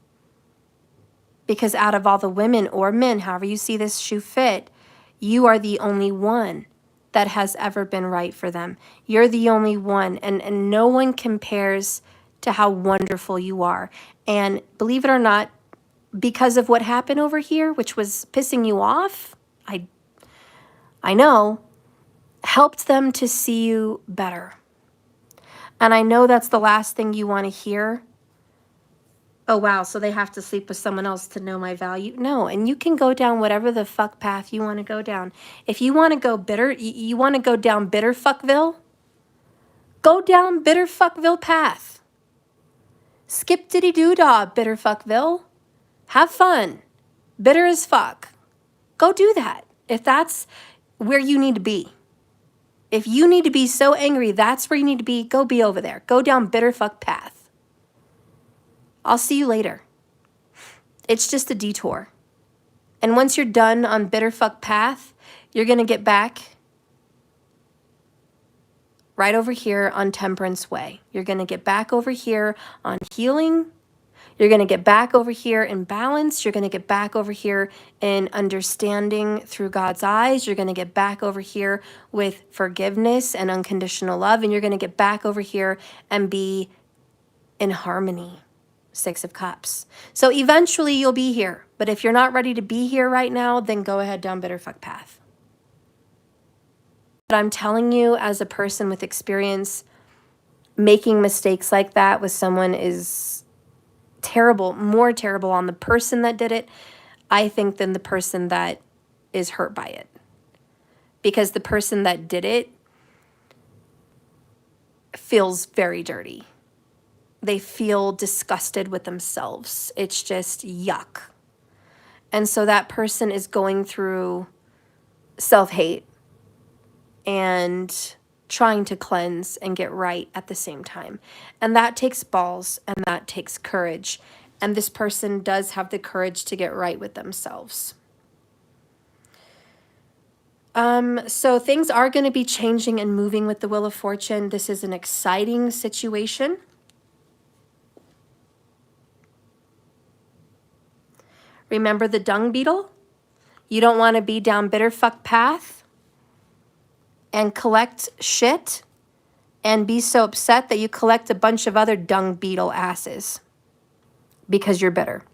Because out of all the women or men, however you see this shoe fit, you are the only one that has ever been right for them. You're the only one, and no one compares to how wonderful you are. And believe it or not, because of what happened over here, which was pissing you off, I know, helped them to see you better. And I know that's the last thing you want to hear. Oh, wow, so they have to sleep with someone else to know my value? No, and you can go down whatever the fuck path you want to go down. If you want to go bitter, you want to go down bitter fuckville? Go down bitter fuckville path. Skip diddy doo dah, bitter fuckville. Have fun. Bitter as fuck. Go do that. If that's where you need to be. If you need to be so angry, that's where you need to be. Go be over there. Go down bitter fuck path. I'll see you later. It's just a detour. And once you're done on bitter fuck path, you're going to get back right over here on Temperance Way. You're going to get back over here on healing. You're going to get back over here in balance. You're going to get back over here in understanding through God's eyes. You're going to get back over here with forgiveness and unconditional love. And you're going to get back over here and be in harmony. Six of Cups. So eventually you'll be here. But if you're not ready to be here right now, then go ahead down bitter fuck path. But I'm telling you, as a person with experience, making mistakes like that with someone is terrible, more terrible on the person that did it, I think, than the person that is hurt by it. Because the person that did it feels very dirty. They feel disgusted with themselves. It's just yuck. And so that person is going through self-hate and trying to cleanse and get right at the same time. And that takes balls and that takes courage. And this person does have the courage to get right with themselves. So things are going to be changing and moving with the Wheel of Fortune. This is an exciting situation. Remember the dung beetle? You don't want to be down bitter fuck path and collect shit and be so upset that you collect a bunch of other dung beetle asses because you're bitter.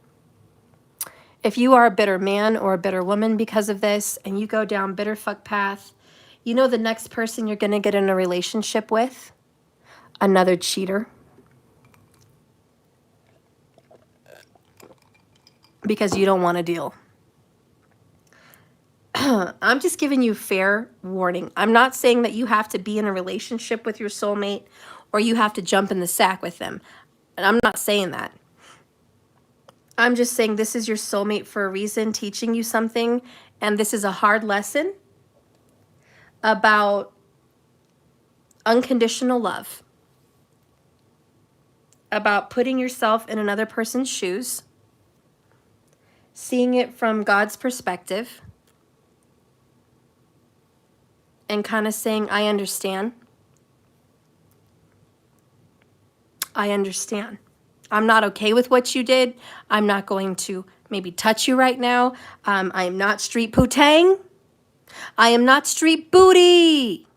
If you are a bitter man or a bitter woman because of this and you go down bitter fuck path, you know the next person you're going to get in a relationship with? Another cheater. Because you don't want to deal. I'm just giving you fair warning. I'm not saying that you have to be in a relationship with your soulmate or you have to jump in the sack with them. And I'm not saying that. I'm just saying this is your soulmate for a reason, teaching you something. And this is a hard lesson about unconditional love, about putting yourself in another person's shoes, seeing it from God's perspective, and kind of saying, I understand. I understand. I'm not okay with what you did. I'm not going to maybe touch you right now. I am not street putang. I am not street booty.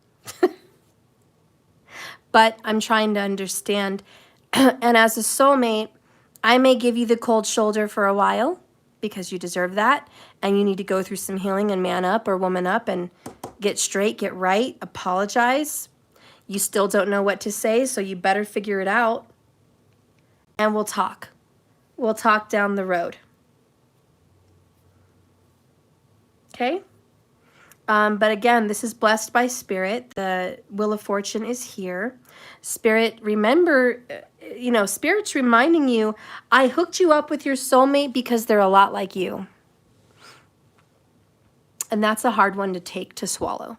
But I'm trying to understand. And as a soulmate, I may give you the cold shoulder for a while because you deserve that. And you need to go through some healing and man up or woman up and get straight, get right, apologize. You still don't know what to say, so you better figure it out. And we'll talk. We'll talk down the road. Okay? But again, this is blessed by Spirit. The Wheel of Fortune is here. Spirit, remember, Spirit's reminding you, I hooked you up with your soulmate because they're a lot like you. And that's a hard one to take, to swallow.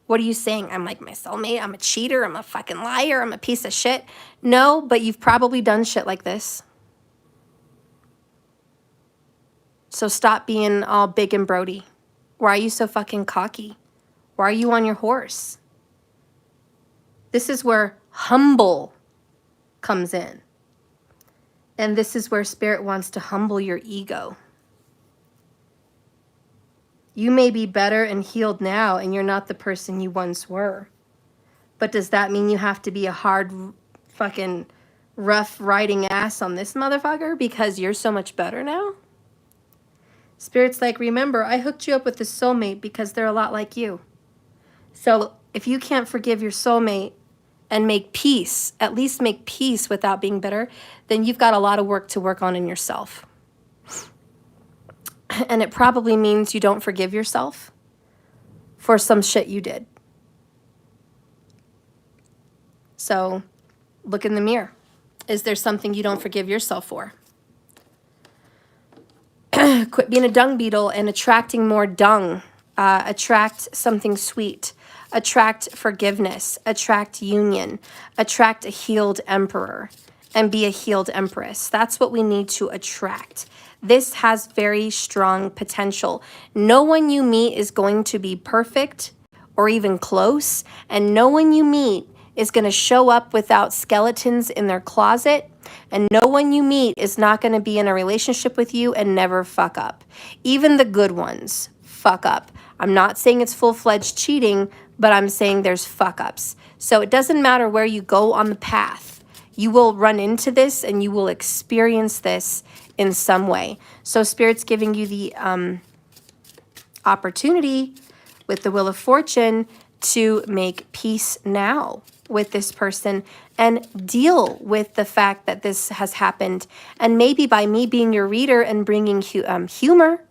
What are you saying? I'm like my soulmate? I'm a cheater? I'm a fucking liar? I'm a piece of shit? No, but you've probably done shit like this. So stop being all big and Brody. Why are you so fucking cocky? Why are you on your horse? This is where humble comes in. And this is where Spirit wants to humble your ego. You may be better and healed now, and you're not the person you once were. But does that mean you have to be a hard, fucking, rough riding ass on this motherfucker because you're so much better now? Spirit's like, remember, I hooked you up with this soulmate because they're a lot like you. So if you can't forgive your soulmate and make peace, at least make peace without being bitter, then you've got a lot of work to work on in yourself. And it probably means you don't forgive yourself for some shit you did. So look in the mirror. Is there something you don't forgive yourself for? Quit being a dung beetle and attracting more dung. Attract something sweet. Attract forgiveness. Attract union. Attract a healed emperor. And be a healed empress. That's what we need to attract. This has very strong potential. No one you meet is going to be perfect or even close. And no one you meet is going to show up without skeletons in their closet And no one you meet is not going to be in a relationship with you and never fuck up. Even the good ones fuck up. I'm not saying it's full-fledged cheating, but I'm saying there's fuck ups. So it doesn't matter where you go on the path. You will run into this and you will experience this in some way. So Spirit's giving you the opportunity with the Wheel of Fortune to make peace now with this person and deal with the fact that this has happened. And maybe by me being your reader and bringing humor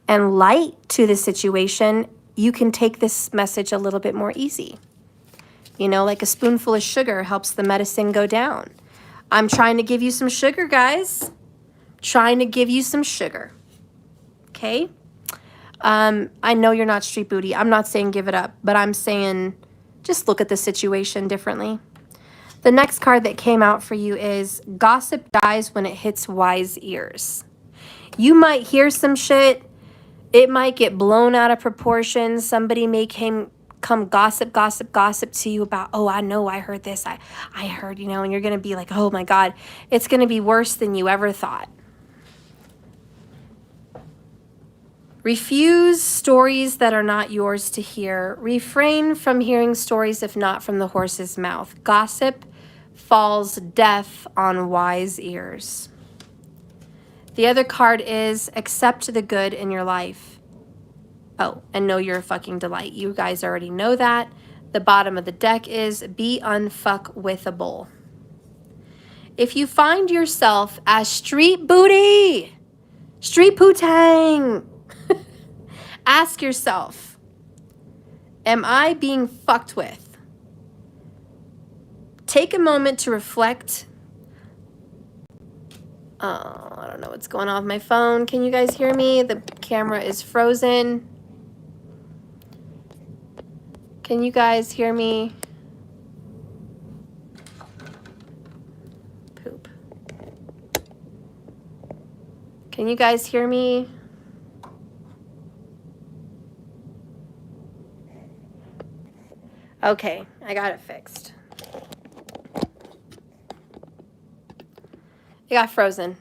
and light to the situation, you can take this message a little bit more easy. You know, like a spoonful of sugar helps the medicine go down. I'm trying to give you some sugar, guys. Trying to give you some sugar. Okay? I know you're not street booty. I'm not saying give it up, but I'm saying just look at the situation differently. The next card that came out for you is gossip dies when it hits wise ears. You might hear some shit. It might get blown out of proportion. Somebody may come gossip to you about, oh, I know, I heard this. I heard, you know, and you're going to be like, oh my God, it's going to be worse than you ever thought. Refuse stories that are not yours to hear. Refrain from hearing stories if not from the horse's mouth. Gossip falls deaf on wise ears. The other card is accept the good in your life. Oh, and know you're a fucking delight. You guys already know that. The bottom of the deck is be unfuckwithable. If you find yourself as street booty, street poo-tang, ask yourself, am I being fucked with? Take a moment to reflect. Oh, I don't know what's going on with my phone. Can you guys hear me? The camera is frozen. Can you guys hear me? Poop. Can you guys hear me? Okay, I got it fixed. It got frozen.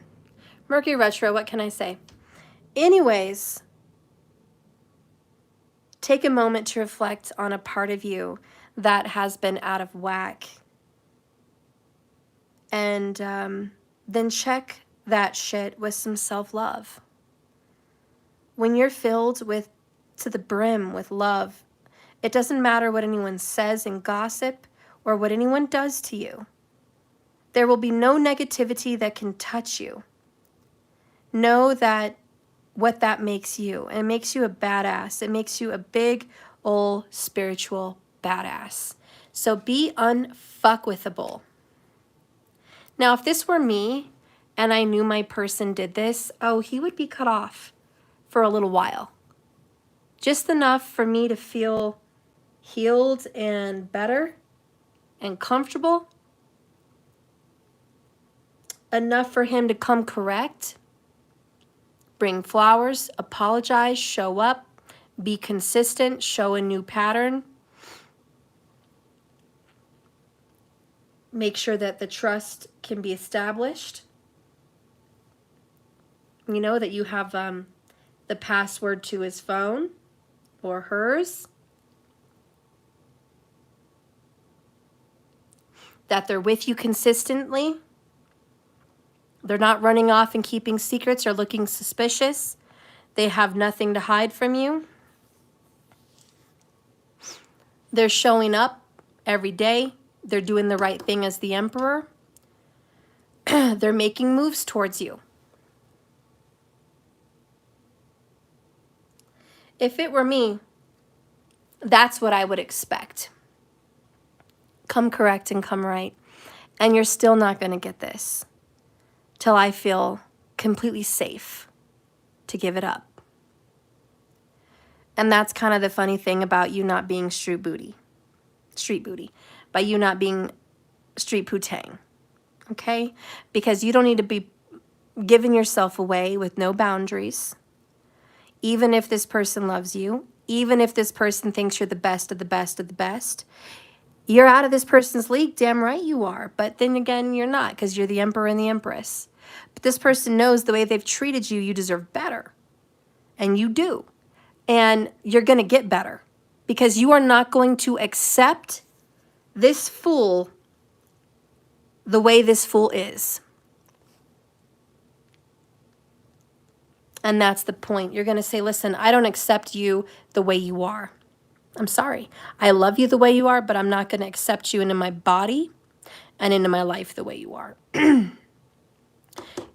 Mercury retro, what can I say? Anyways, take a moment to reflect on a part of you that has been out of whack. And then check that shit with some self-love. When you're filled with, to the brim with love, it doesn't matter what anyone says in gossip or what anyone does to you. There will be no negativity that can touch you. Know that what that makes you. And it makes you a badass. It makes you a big, old, spiritual badass. So be unfuckwithable. Now, if this were me and I knew my person did this, oh, he would be cut off for a little while. Just enough for me to feel healed and better and comfortable. Enough for him to come correct, bring flowers, apologize, show up, be consistent, show a new pattern. Make sure that the trust can be established. You know, that you have the password to his phone or hers. That they're with you consistently. They're not running off and keeping secrets or looking suspicious. They have nothing to hide from you. They're showing up every day. They're doing the right thing as the emperor. They're making moves towards you. If it were me, that's what I would expect. Come correct and come right. And you're still not going to get this till I feel completely safe to give it up. And that's kind of the funny thing about you not being street booty, by you not being street poo-tang, okay? Because you don't need to be giving yourself away with no boundaries, even if this person loves you, even if this person thinks you're the best of the best of the best. You're out of this person's league, damn right you are. But then again, you're not, because you're the emperor and the empress. But this person knows the way they've treated you, you deserve better. And you do. And you're going to get better, because you are not going to accept this fool the way this fool is. And that's the point. You're going to say, listen, I don't accept you the way you are. I'm sorry. I love you the way you are, but I'm not going to accept you into my body and into my life the way you are.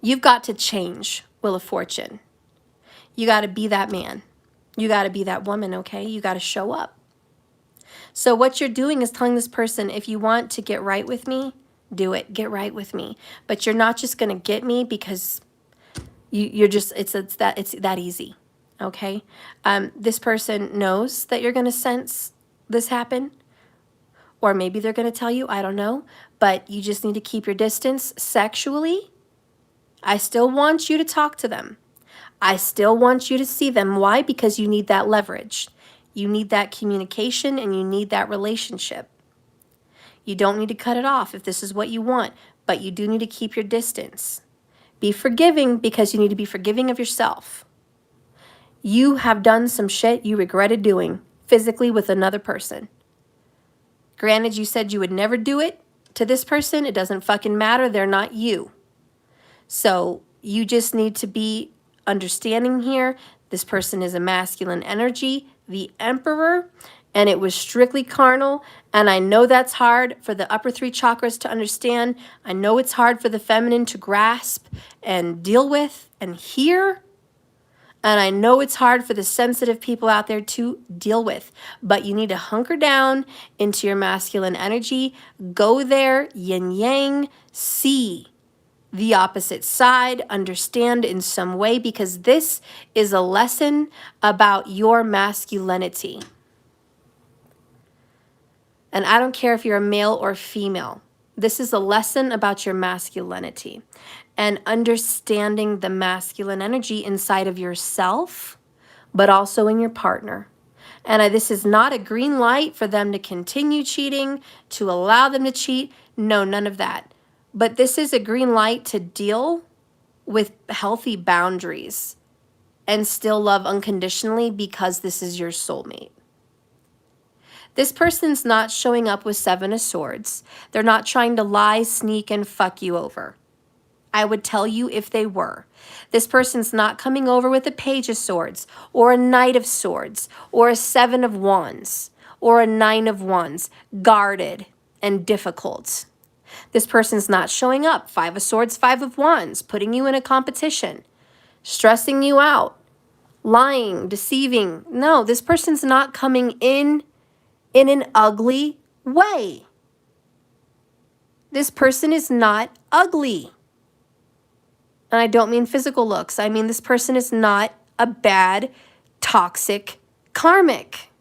You've got to change, Wheel of Fortune. You got to be that man. You got to be that woman, okay? You got to show up. So what you're doing is telling this person, if you want to get right with me, do it. Get right with me. But you're not just going to get me because you're just, it's that easy, okay? This person knows that you're going to sense this happen. Or maybe they're going to tell you, I don't know. But you just need to keep your distance sexually. I still want you to talk to them. I still want you to see them. Why? Because you need that leverage. You need that communication and you need that relationship. You don't need to cut it off if this is what you want, but you do need to keep your distance. Be forgiving because you need to be forgiving of yourself. You have done some shit you regretted doing physically with another person. Granted, you said you would never do it to this person. It doesn't fucking matter. They're not you. So you just need to be understanding here. This person is a masculine energy, the emperor, and it was strictly carnal. And I know that's hard for the upper three chakras to understand. I know it's hard for the feminine to grasp and deal with and hear. And I know it's hard for the sensitive people out there to deal with, but you need to hunker down into your masculine energy, go there, yin yang, see the opposite side, understand in some way, because this is a lesson about your masculinity. And I don't care if you're a male or female. This is a lesson about your masculinity and understanding the masculine energy inside of yourself, but also in your partner. And this is not a green light for them to continue cheating, to allow them to cheat. No, none of that. But this is a green light to deal with healthy boundaries and still love unconditionally because this is your soulmate. This person's not showing up with 7 of Swords. They're not trying to lie, sneak, and fuck you over. I would tell you if they were. This person's not coming over with a Page of Swords or a Knight of Swords or a 7 of Wands or a 9 of Wands, guarded and difficult. This person's not showing up, 5 of Swords, 5 of Wands, putting you in a competition, stressing you out, lying, deceiving. No, this person's not coming in an ugly way. This person is not ugly. And I don't mean physical looks. I mean this person is not a bad, toxic, karmic.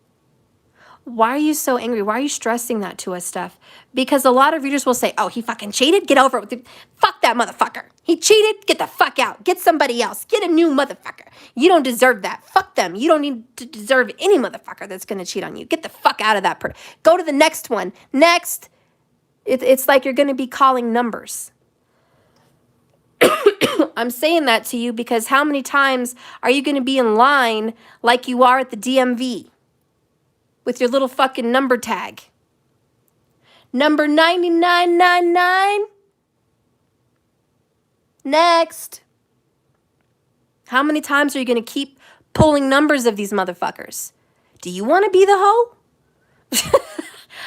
Why are you so angry? Why are you stressing that to us, Steph? Because a lot of readers will say, oh, he fucking cheated? Get over it. Fuck that motherfucker. He cheated? Get the fuck out. Get somebody else. Get a new motherfucker. You don't deserve that. Fuck them. You don't need to deserve any motherfucker that's going to cheat on you. Get the fuck out of that person. Go to the next one. Next. It's like you're going to be calling numbers. I'm saying that to you because how many times are you going to be in line like you are at the DMV with your little fucking number tag? Number 9999. Next. How many times are you going to keep pulling numbers of these motherfuckers? Do you want to be the hoe?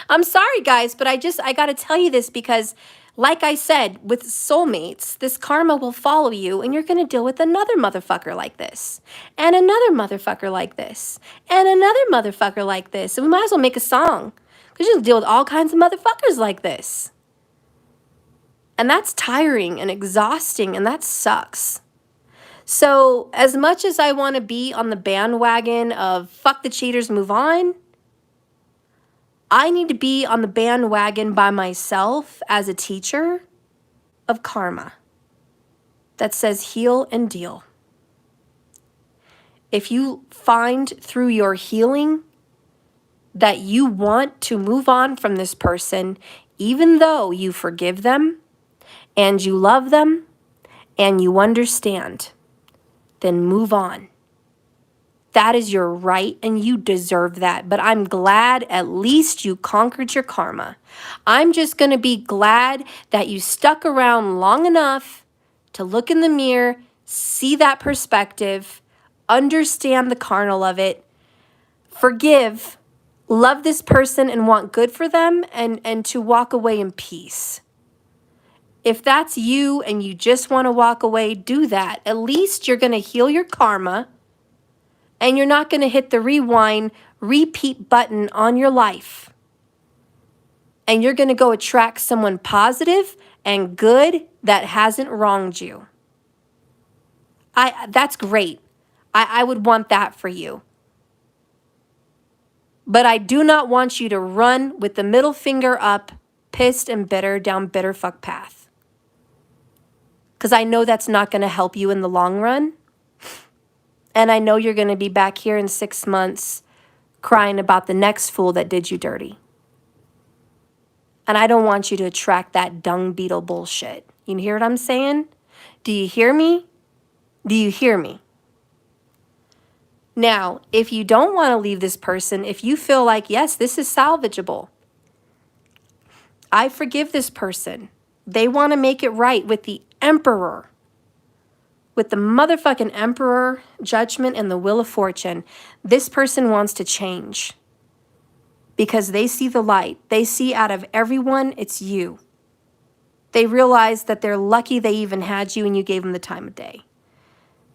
I'm sorry, guys, but I got to tell you this because like I said, with soulmates, this karma will follow you and you're going to deal with another motherfucker like this and another motherfucker like this and another motherfucker like this. And we might as well make a song because you'll deal with all kinds of motherfuckers like this. And that's tiring and exhausting and that sucks. So as much as I want to be on the bandwagon of fuck the cheaters, move on, I need to be on the bandwagon by myself as a teacher of karma that says heal and deal. If you find through your healing that you want to move on from this person, even though you forgive them and you love them and you understand, then move on. That is your right and you deserve that. But I'm glad at least you conquered your karma. I'm just going to be glad that you stuck around long enough to look in the mirror, see that perspective, understand the carnal of it, forgive, love this person and want good for them, and to walk away in peace. If that's you and you just want to walk away, do that. At least you're going to heal your karma. And you're not going to hit the rewind, repeat button on your life. And you're going to go attract someone positive and good that hasn't wronged you. That's great. I would want that for you. But I do not want you to run with the middle finger up, pissed and bitter down bitter fuck path. Because I know that's not going to help you in the long run. And I know you're going to be back here in 6 months crying about the next fool that did you dirty. And I don't want you to attract that dung beetle bullshit. You hear what I'm saying? Do you hear me? Do you hear me? Now, if you don't want to leave this person, if you feel like, yes, this is salvageable, I forgive this person. They want to make it right with the emperor. With the motherfucking emperor, judgment, and the wheel of fortune. This person wants to change. Because they see the light. They see out of everyone, it's you. They realize that they're lucky they even had you and you gave them the time of day.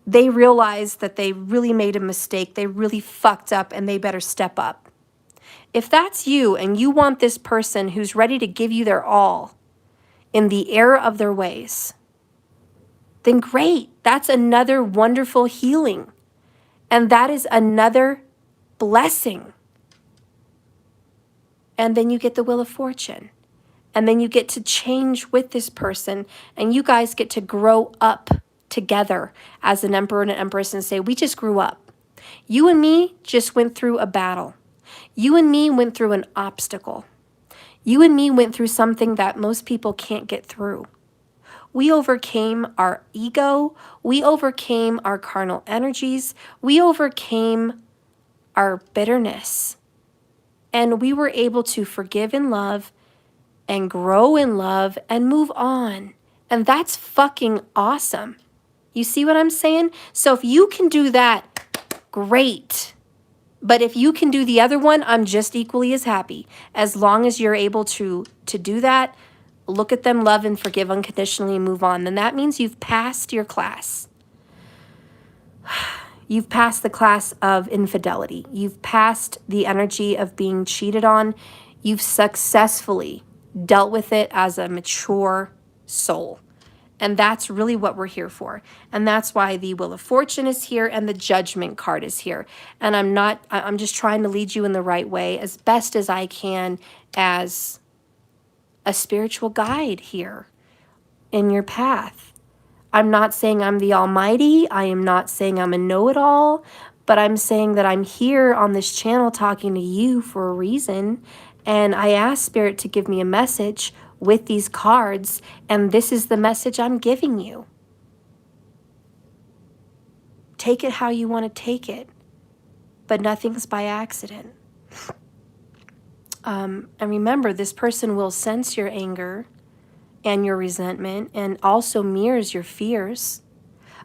They realize that they really made a mistake. They really fucked up and they better step up. If that's you and you want this person who's ready to give you their all in the error of their ways, then great. That's another wonderful healing. And that is another blessing. And then you get the wheel of fortune. And then you get to change with this person. And you guys get to grow up together as an emperor and an empress and say, we just grew up. You and me just went through a battle. You and me went through an obstacle. You and me went through something that most people can't get through. We overcame our ego. We overcame our carnal energies. We overcame our bitterness. And we were able to forgive and love and grow in love and move on. And that's fucking awesome. You see what I'm saying? So if you can do that, great. But if you can do the other one, I'm just equally as happy. As long as you're able to do that, look at them, love and forgive unconditionally and move on. Then that means you've passed your class. You've passed the class of infidelity. You've passed the energy of being cheated on. You've successfully dealt with it as a mature soul. And that's really what we're here for. And that's why the Wheel of Fortune is here and the Judgment card is here. And I'm just trying to lead you in the right way as best as I can as a spiritual guide here in your path. I'm not saying I'm the Almighty. I am not saying I'm a know-it-all, but I'm saying that I'm here on this channel talking to you for a reason. And I asked Spirit to give me a message with these cards, and this is the message I'm giving you. Take it how you want to take it, but nothing's by accident. And remember, this person will sense your anger and your resentment and also mirrors your fears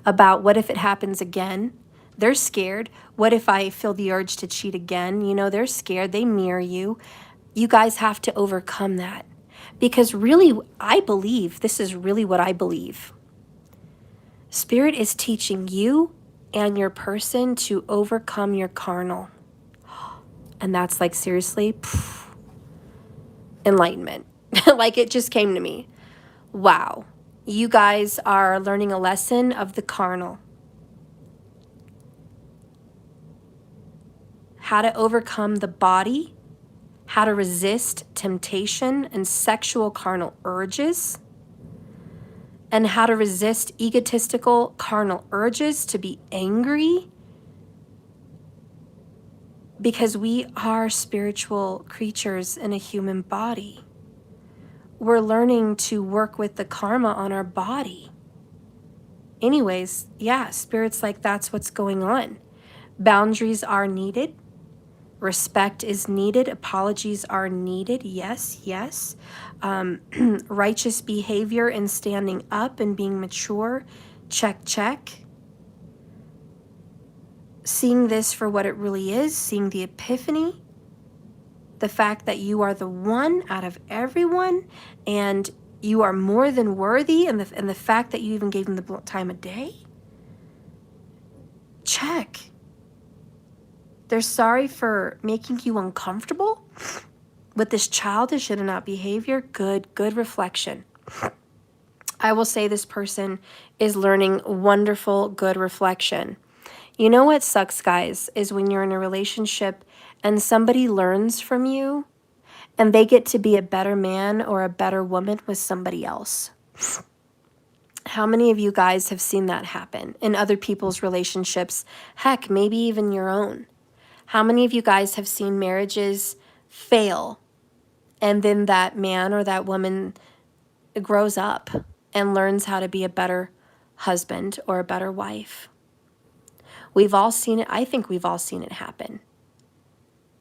about what if it happens again. They're scared. What if I feel the urge to cheat again? You know, they're scared. They mirror you. You guys have to overcome that. Because really, I believe, this is really what I believe. Spirit is teaching you and your person to overcome your carnal. And that's like, seriously, enlightenment. Like it just came to me. Wow. You guys are learning a lesson of the carnal. How to overcome the body, how to resist temptation and sexual carnal urges, and how to resist egotistical carnal urges to be angry, because we are spiritual creatures in a human body. We're learning to work with the karma on our body. Anyways, yeah, Spirit's like, that's what's going on. Boundaries are needed. Respect is needed. Apologies are needed. Yes, yes. Righteous behavior and standing up and being mature. Check, check. Seeing this for what it really is, seeing the epiphany, the fact that you are the one out of everyone and you are more than worthy, and the fact that you even gave them the time of day. Check. They're sorry for making you uncomfortable with this childish in and out behavior. Good reflection. I will say this person is learning wonderful, good reflection. You know what sucks, guys, is when you're in a relationship and somebody learns from you and they get to be a better man or a better woman with somebody else. How many of you guys have seen that happen in other people's relationships? Heck, maybe even your own. How many of you guys have seen marriages fail and then that man or that woman grows up and learns how to be a better husband or a better wife? We've all seen it. I think we've all seen it happen.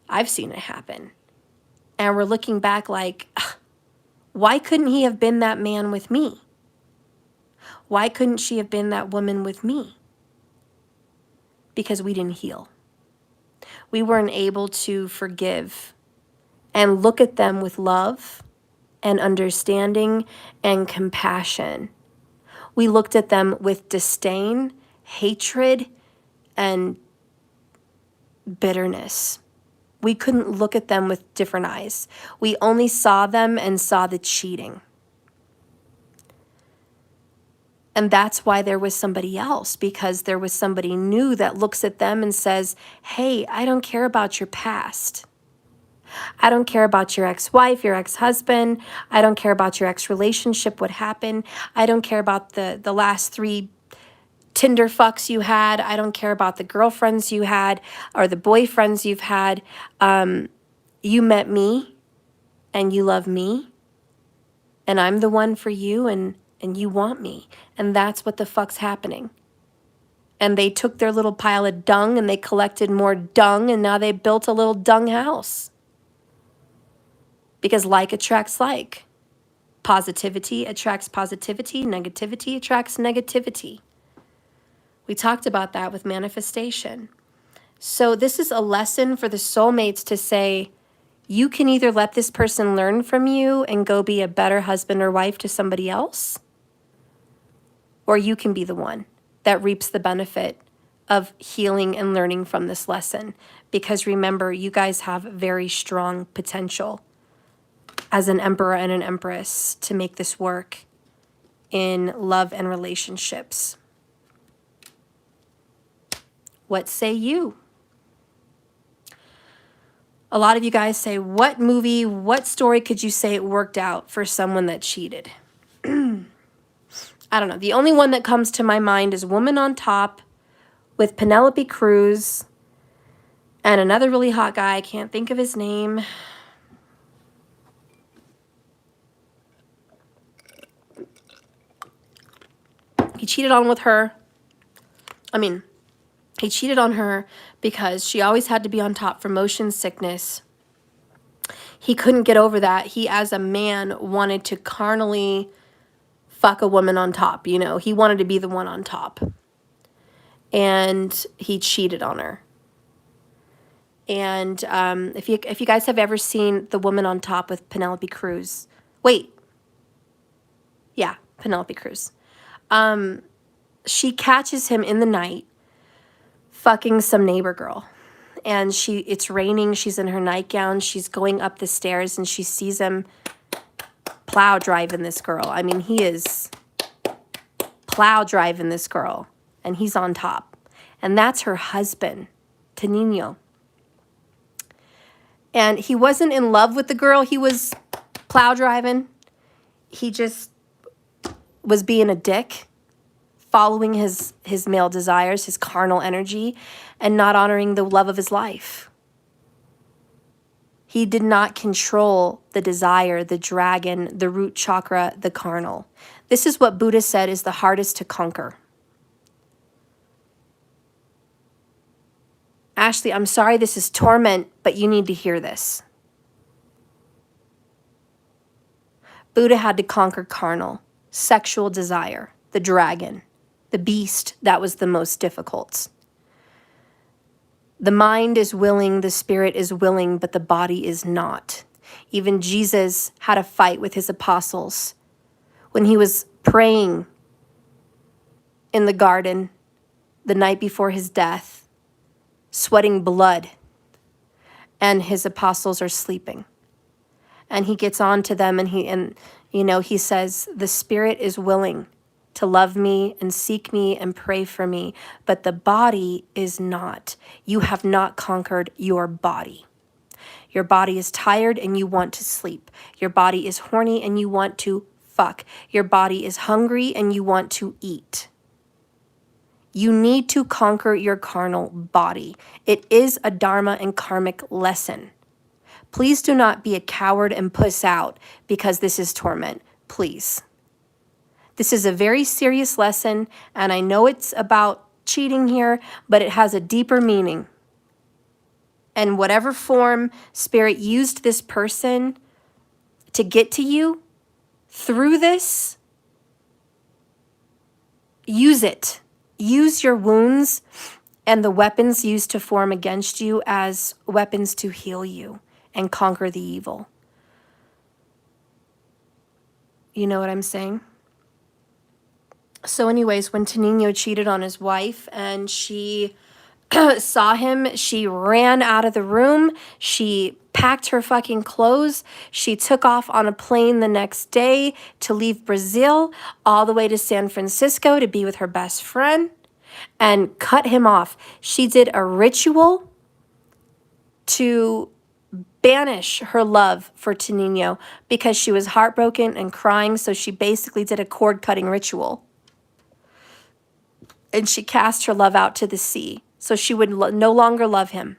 I've seen it happen. And we're looking back like, why couldn't he have been that man with me? Why couldn't she have been that woman with me? Because we didn't heal. We weren't able to forgive and look at them with love and understanding and compassion. We looked at them with disdain, hatred, and bitterness. We couldn't look at them with different eyes. We only saw them and saw the cheating. And that's why there was somebody else, because there was somebody new that looks at them and says, hey, I don't care about your past. I don't care about your ex-wife, your ex-husband. I don't care about your ex-relationship, what happened. I don't care about the last 3 Tinder fucks you had. I don't care about the girlfriends you had or the boyfriends you've had. You met me and you love me and I'm the one for you and you want me. And that's what the fuck's happening. And they took their little pile of dung and they collected more dung and now they built a little dung house. Because like attracts like. Positivity attracts positivity. Negativity attracts negativity. We talked about that with manifestation. So this is a lesson for the soulmates to say, you can either let this person learn from you and go be a better husband or wife to somebody else, or you can be the one that reaps the benefit of healing and learning from this lesson. Because remember, you guys have very strong potential as an emperor and an empress to make this work in love and relationships. What say you? A lot of you guys say, what movie, what story could you say it worked out for someone that cheated? I don't know. The only one that comes to my mind is Woman on Top with Penelope Cruz and another really hot guy. I can't think of his name. He cheated on her because she always had to be on top for motion sickness. He couldn't get over that. He, as a man, wanted to carnally fuck a woman on top, you know. He wanted to be the one on top. And he cheated on her. And if you guys have ever seen The Woman on Top with Penelope Cruz. Penelope Cruz. She catches him in the night fucking some neighbor girl. And it's raining, she's in her nightgown, she's going up the stairs and she sees him plow driving this girl. I mean, he is plow driving this girl and he's on top. And that's her husband, Tenino. And he wasn't in love with the girl he was plow driving. He just was being a dick, following his male desires, his carnal energy, and not honoring the love of his life. He did not control the desire, the dragon, the root chakra, the carnal. This is what Buddha said is the hardest to conquer. Ashley, I'm sorry this is torment, but you need to hear this. Buddha had to conquer carnal, sexual desire, the dragon, the beast. That was the most difficult. The mind is willing, the spirit is willing, but the body is not. Even Jesus had a fight with his apostles when he was praying in the garden the night before his death, sweating blood, and his apostles are sleeping. And he gets on to them and he says, the spirit is willing to love me and seek me and pray for me, but the body is not. You have not conquered your body. Your body is tired and you want to sleep. Your body is horny and you want to fuck. Your body is hungry and you want to eat. You need to conquer your carnal body. It is a dharma and karmic lesson. Please do not be a coward and puss out because this is torment. Please. This is a very serious lesson, and I know it's about cheating here, but it has a deeper meaning. And whatever form spirit used this person to get to you through this, use it. Use your wounds and the weapons used to form against you as weapons to heal you and conquer the evil. You know what I'm saying? So anyways, when Tenino cheated on his wife and she saw him, she ran out of the room. She packed her fucking clothes. She took off on a plane the next day to leave Brazil all the way to San Francisco to be with her best friend and cut him off. She did a ritual to banish her love for Tenino because she was heartbroken and crying. So she basically did a cord-cutting ritual. And she cast her love out to the sea. So she would no longer love him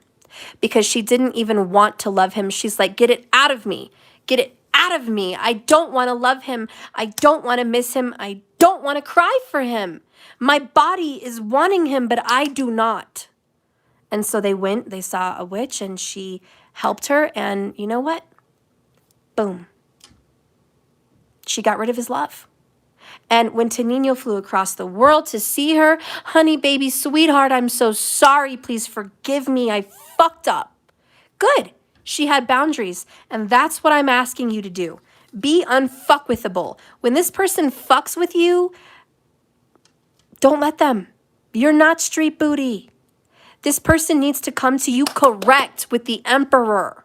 because she didn't even want to love him. She's like, get it out of me. Get it out of me. I don't want to love him. I don't want to miss him. I don't want to cry for him. My body is wanting him, but I do not. And so they saw a witch and she helped her. And you know what? Boom. She got rid of his love. And when Tenino flew across the world to see her, honey, baby, sweetheart, I'm so sorry. Please forgive me. I fucked up. Good. She had boundaries. And that's what I'm asking you to do. Be unfuckwithable. When this person fucks with you, don't let them. You're not street booty. This person needs to come to you correct with the emperor.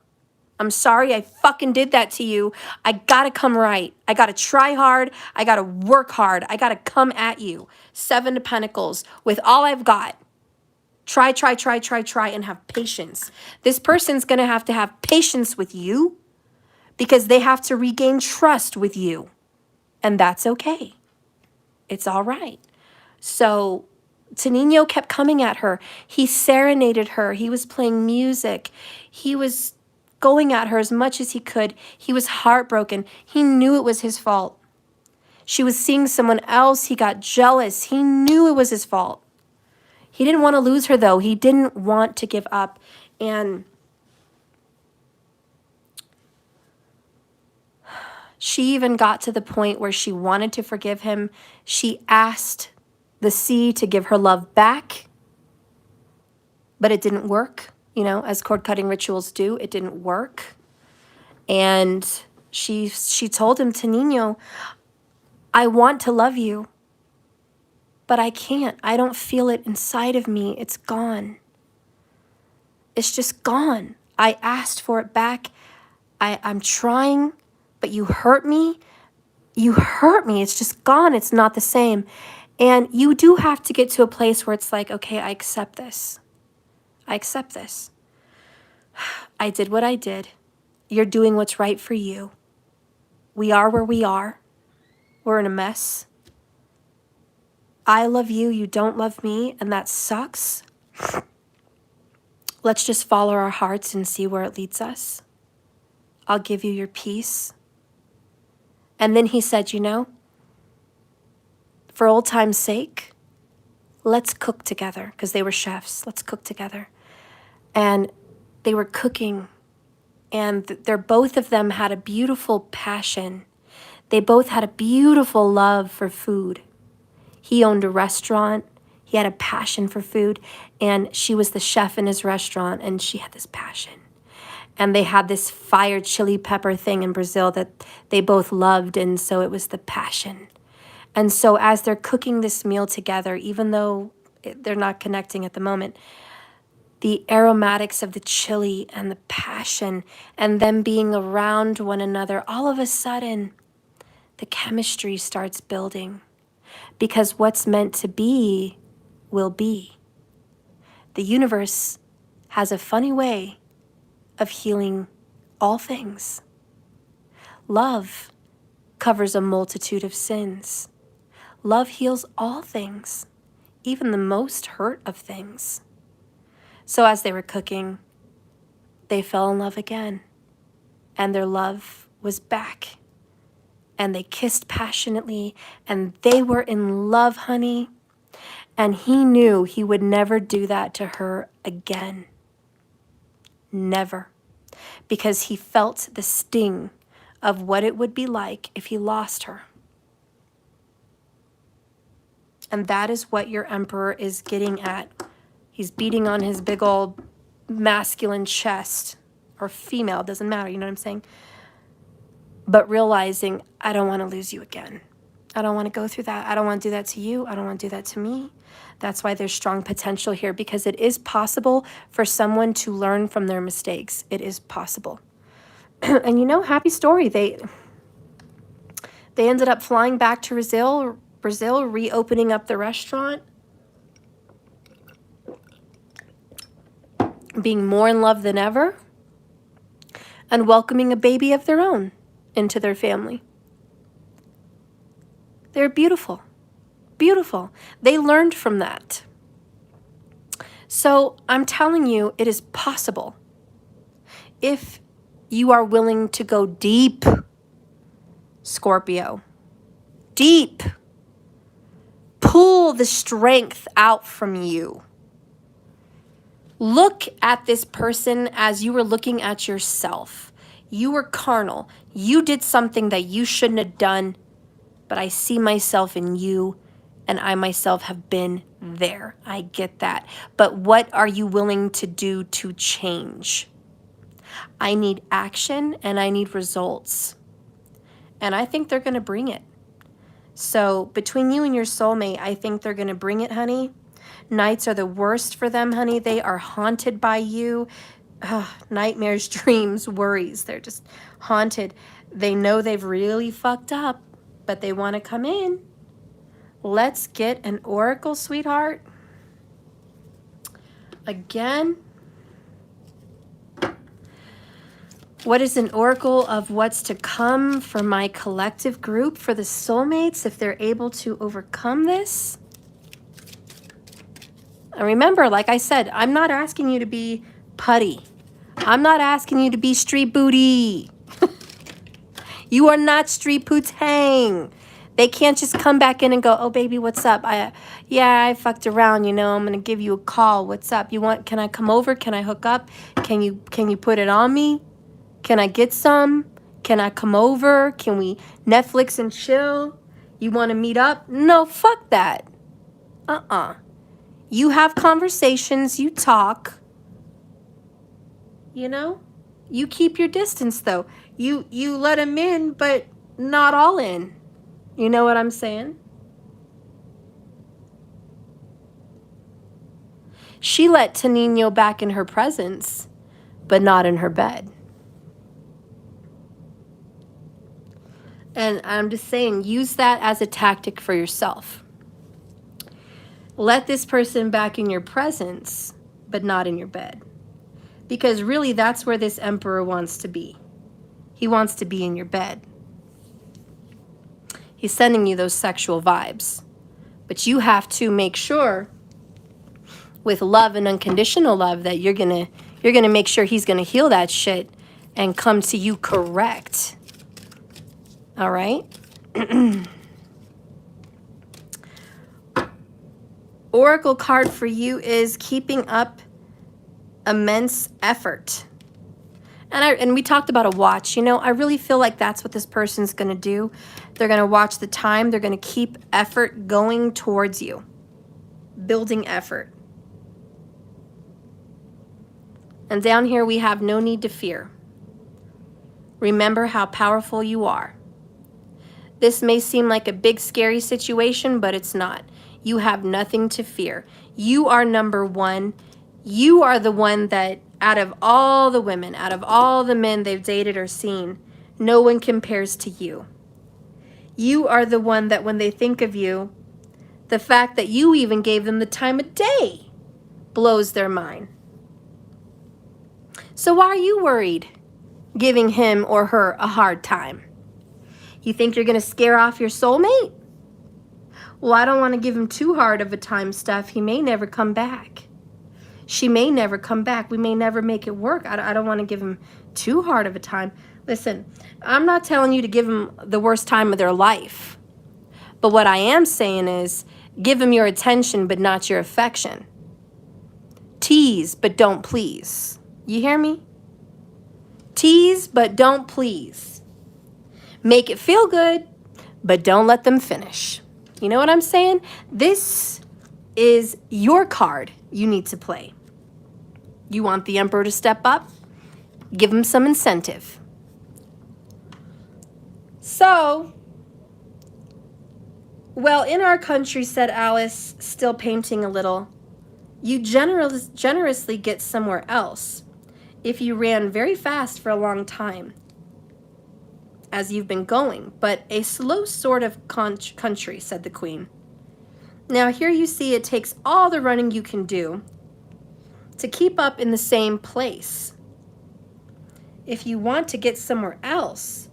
I'm sorry I fucking did that to you. I gotta come right. I gotta try hard. I gotta work hard. I gotta come at you. 7 of Pentacles with all I've got. Try, and have patience. This person's gonna have to have patience with you because they have to regain trust with you. And that's okay. It's all right. So Tenino kept coming at her. He serenaded her. He was playing music. He was going at her as much as he could. He was heartbroken. He knew it was his fault. She was seeing someone else. He got jealous. He knew it was his fault. He didn't want to lose her, though. He didn't want to give up. And she even got to the point where she wanted to forgive him. She asked the sea to give her love back, but it didn't work. You know, as cord-cutting rituals do, it didn't work. And she told him, Tenino, I want to love you, but I can't. I don't feel it inside of me. It's gone. It's just gone. I asked for it back. I'm trying, but you hurt me. You hurt me. It's just gone. It's not the same. And you do have to get to a place where it's like, okay, I accept this. I accept this. I did what I did. You're doing what's right for you. We are where we are. We're in a mess. I love you. You don't love me. And that sucks. Let's just follow our hearts and see where it leads us. I'll give you your peace. And then he said, you know, for old time's sake, let's cook together, because they were chefs. Let's cook together. And they were cooking, and both of them had a beautiful passion. They both had a beautiful love for food. He owned a restaurant. He had a passion for food, and she was the chef in his restaurant, and she had this passion. And they had this fire chili pepper thing in Brazil that they both loved, and so it was the passion. And so as they're cooking this meal together, even though they're not connecting at the moment, the aromatics of the chili and the passion and them being around one another, all of a sudden, the chemistry starts building. Because what's meant to be will be. The universe has a funny way of healing all things. Love covers a multitude of sins. Love heals all things, even the most hurt of things. So as they were cooking, they fell in love again, and their love was back. And they kissed passionately, and they were in love, honey. And he knew he would never do that to her again. Never. Because he felt the sting of what it would be like if he lost her. And that is what your emperor is getting at. He's beating on his big old masculine chest, or female, doesn't matter, you know what I'm saying? But realizing, I don't want to lose you again. I don't want to go through that. I don't want to do that to you. I don't want to do that to me. That's why there's strong potential here, because it is possible for someone to learn from their mistakes. It is possible. And you know, happy story. They ended up flying back to Brazil, reopening up the restaurant, being more in love than ever, and welcoming a baby of their own into their family. They're beautiful. Beautiful. They learned from that. So I'm telling you, it is possible. If you are willing to go deep, Scorpio, deep, pull the strength out from you. Look at this person as you were looking at yourself. You were carnal. You did something that you shouldn't have done, but I see myself in you, and I myself have been there. I get that. But what are you willing to do to change? I need action, and I need results. And I think they're going to bring it. So between you and your soulmate, I think they're going to bring it, honey. Nights are the worst for them, honey. They are haunted by you. Nightmares, dreams, worries. They're just haunted. They know they've really fucked up, but they want to come in. Let's get an oracle, sweetheart. Again. What is an oracle of what's to come for my collective group, for the soulmates, if they're able to overcome this? And remember, like I said, I'm not asking you to be putty. I'm not asking you to be street booty. You are not street putang. They can't just come back in and go, oh, baby, what's up? I fucked around, you know, I'm going to give you a call. What's up? Can I come over? Can I hook up? Can you put it on me? Can I get some? Can I come over? Can we Netflix and chill? You want to meet up? No, fuck that. You have conversations, you talk, you know? You keep your distance, though. You let them in, but not all in. You know what I'm saying? She let Tanino back in her presence, but not in her bed. And I'm just saying, use that as a tactic for yourself. Let this person back in your presence, but not in your bed. Because really, that's where this emperor wants to be. He wants to be in your bed. He's sending you those sexual vibes. But you have to make sure, with love and unconditional love, that you're gonna make sure he's gonna heal that shit and come to you correct. All right? Oracle card for you is keeping up immense effort. And we talked about a watch. You know, I really feel like that's what this person's going to do. They're going to watch the time. They're going to keep effort going towards you. Building effort. And down here we have no need to fear. Remember how powerful you are. This may seem like a big scary situation, but it's not. You have nothing to fear. You are number one. You are the one that out of all the women, out of all the men they've dated or seen, no one compares to you. You are the one that when they think of you, the fact that you even gave them the time of day blows their mind. So why are you worried giving him or her a hard time? You think you're going to scare off your soulmate? Well, I don't want to give him too hard of a time, Steph. He may never come back. She may never come back. We may never make it work. I don't want to give him too hard of a time. Listen, I'm not telling you to give them the worst time of their life. But what I am saying is give them your attention, but not your affection. Tease, but don't please. You hear me? Tease, but don't please. Make it feel good, but don't let them finish. You know what I'm saying? This is your card you need to play. You want the Emperor to step up? Give him some incentive. So, well, in our country, said Alice, still painting a little, you generously get somewhere else if you ran very fast for a long time, as you've been going, but a slow sort of country, said the Queen. Now here you see it takes all the running you can do to keep up in the same place. If you want to get somewhere else,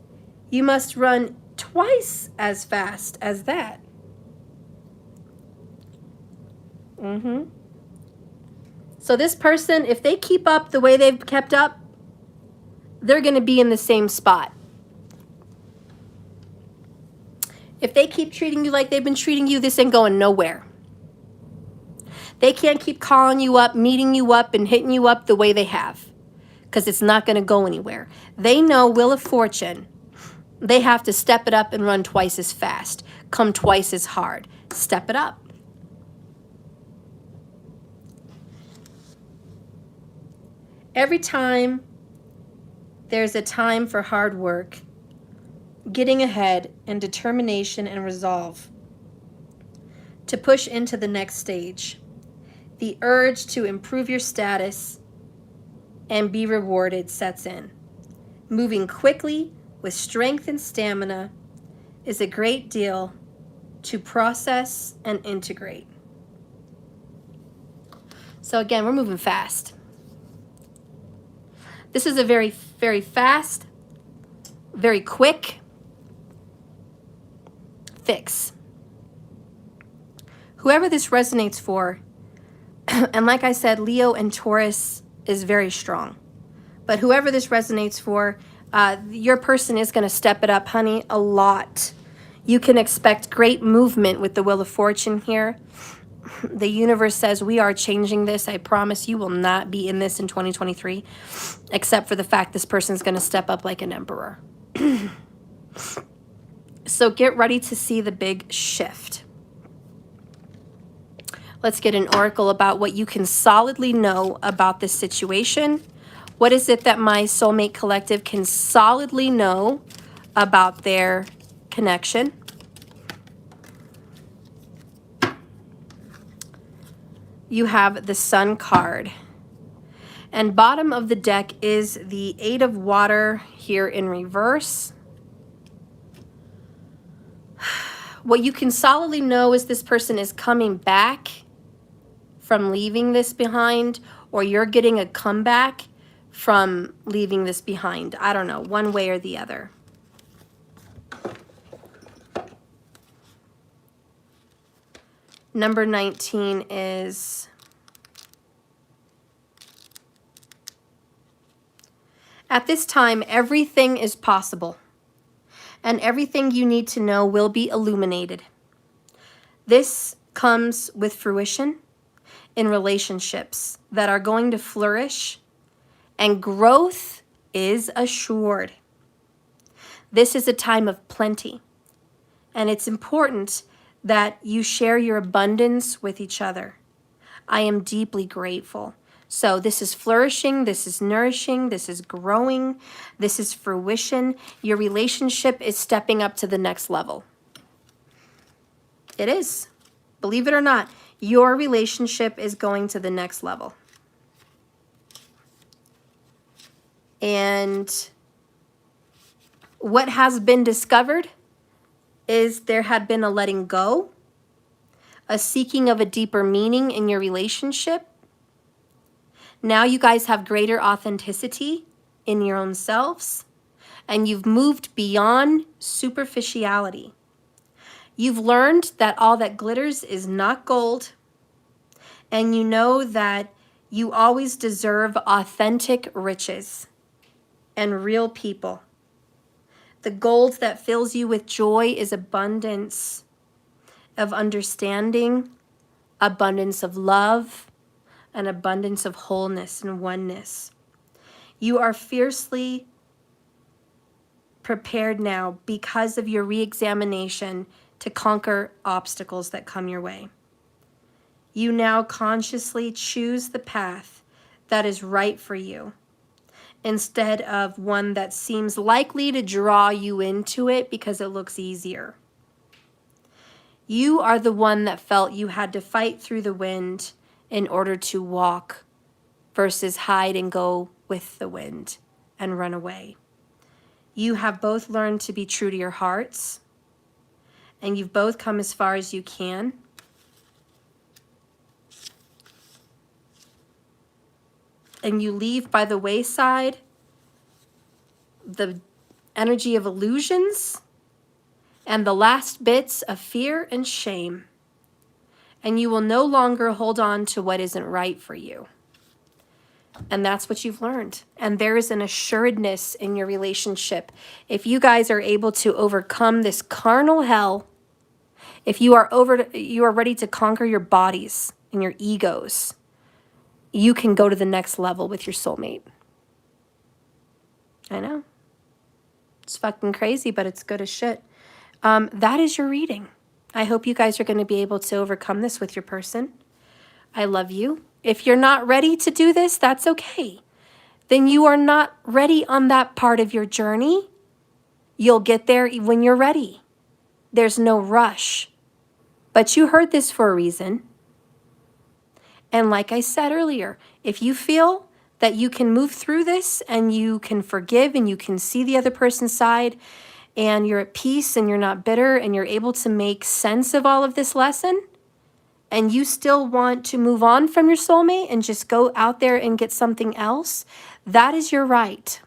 you must run twice as fast as that. So this person, if they keep up the way they've kept up, they're going to be in the same spot. If they keep treating you like they've been treating you, this ain't going nowhere. They can't keep calling you up, meeting you up, and hitting you up the way they have, because it's not going to go anywhere. They know Wheel of Fortune. They have to step it up and run twice as fast, come twice as hard. Step it up. Every time there's a time for hard work, getting ahead, and determination and resolve to push into the next stage. The urge to improve your status and be rewarded sets in. Moving quickly with strength and stamina is a great deal to process and integrate. So again, we're moving fast. This is a very, very fast, very quick fix. Whoever this resonates for, and like I said, Leo and Taurus is very strong. But whoever this resonates for, your person is going to step it up, honey, a lot. You can expect great movement with the Wheel of Fortune here. The universe says we are changing this. I promise you will not be in this in 2023, except for the fact this person is going to step up like an emperor. So get ready to see the big shift. Let's get an oracle about what you can solidly know about this situation. What is it that my soulmate collective can solidly know about their connection? You have the Sun card. And bottom of the deck is the Eight of Water here in reverse. What you can solidly know is this person is coming back from leaving this behind, or you're getting a comeback from leaving this behind. I don't know, one way or the other. Number 19 is At this time, everything is possible, and everything you need to know will be illuminated. This comes with fruition in relationships that are going to flourish, and growth is assured. This is a time of plenty, and it's important that you share your abundance with each other. I am deeply grateful. So this is flourishing, this is nourishing, this is growing, this is fruition. Your relationship is stepping up to the next level. It is. Believe it or not, your relationship is going to the next level. And what has been discovered is there had been a letting go, a seeking of a deeper meaning in your relationship. Now you guys have greater authenticity in your own selves, and you've moved beyond superficiality. You've learned that all that glitters is not gold, and you know that you always deserve authentic riches and real people. The gold that fills you with joy is abundance of understanding, abundance of love, an abundance of wholeness and oneness. You are fiercely prepared now because of your re-examination to conquer obstacles that come your way. You now consciously choose the path that is right for you instead of one that seems likely to draw you into it because it looks easier. You are the one that felt you had to fight through the wind in order to walk versus hide and go with the wind and run away. You have both learned to be true to your hearts, and you've both come as far as you can. And you leave by the wayside the energy of illusions and the last bits of fear and shame. And you will no longer hold on to what isn't right for you. And that's what you've learned. And there is an assuredness in your relationship. If you guys are able to overcome this carnal hell, if you are ready to conquer your bodies and your egos, you can go to the next level with your soulmate. I know. It's fucking crazy, but it's good as shit. That is your reading. I hope you guys are going to be able to overcome this with your person. I love you. If you're not ready to do this, that's okay. Then you are not ready on that part of your journey. You'll get there when you're ready. There's no rush. But you heard this for a reason. And like I said earlier, if you feel that you can move through this and you can forgive and you can see the other person's side and you're at peace and you're not bitter and you're able to make sense of all of this lesson, and you still want to move on from your soulmate and just go out there and get something else, that is your right.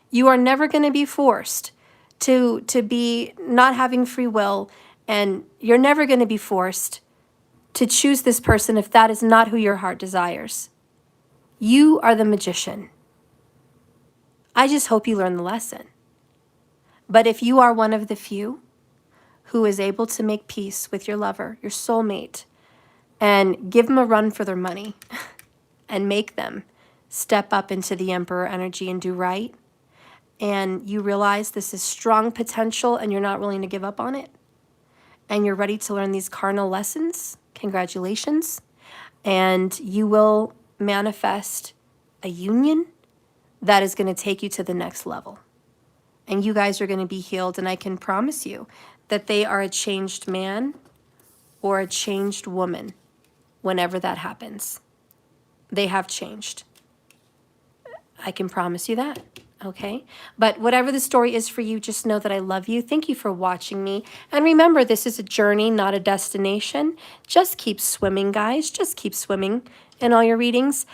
You are never going to be forced to be not having free will, and you're never going to be forced to choose this person if that is not who your heart desires. You are the magician. I just hope you learn the lesson. But if you are one of the few who is able to make peace with your lover, your soulmate, and give them a run for their money and make them step up into the Emperor energy and do right, and you realize this is strong potential and you're not willing to give up on it, and you're ready to learn these cardinal lessons, congratulations. And you will manifest a union that is going to take you to the next level. And you guys are going to be healed. And I can promise you that they are a changed man or a changed woman whenever that happens. They have changed. I can promise you that. Okay? But whatever the story is for you, just know that I love you. Thank you for watching me. And remember, this is a journey, not a destination. Just keep swimming, guys. Just keep swimming in all your readings.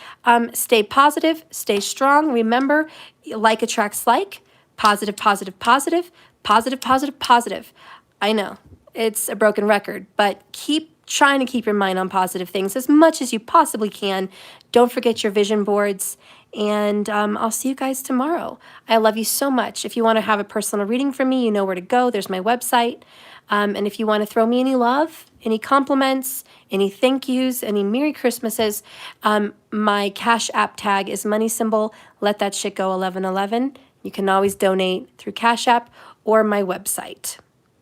Stay positive. Stay strong. Remember, like attracts like. Positive, positive, positive. Positive, positive, positive. I know, it's a broken record, but keep trying to keep your mind on positive things as much as you possibly can. Don't forget your vision boards. And I'll see you guys tomorrow. I love you so much. If you want to have a personal reading from me, you know where to go. There's my website. And if you want to throw me any love, any compliments, any thank yous, any Merry Christmases, my Cash App tag is money symbol. Let that shit go 1111. You can always donate through Cash App or my website.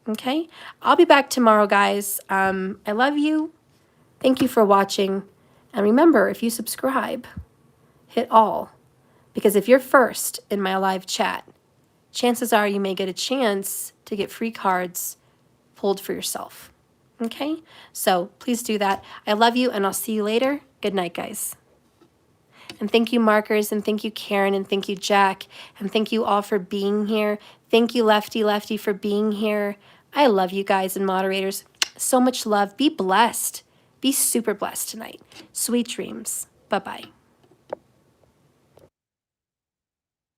Okay? I'll be back tomorrow, guys. I love you. Thank you for watching. And remember, if you subscribe, hit all. Because if you're first in my live chat, chances are you may get a chance to get free cards pulled for yourself. Okay? So please do that. I love you, and I'll see you later. Good night, guys. And thank you, Markers, and thank you, Karen, and thank you, Jack, and thank you all for being here. Thank you, Lefty, for being here. I love you guys and moderators. So much love. Be blessed. Be super blessed tonight. Sweet dreams. Bye-bye.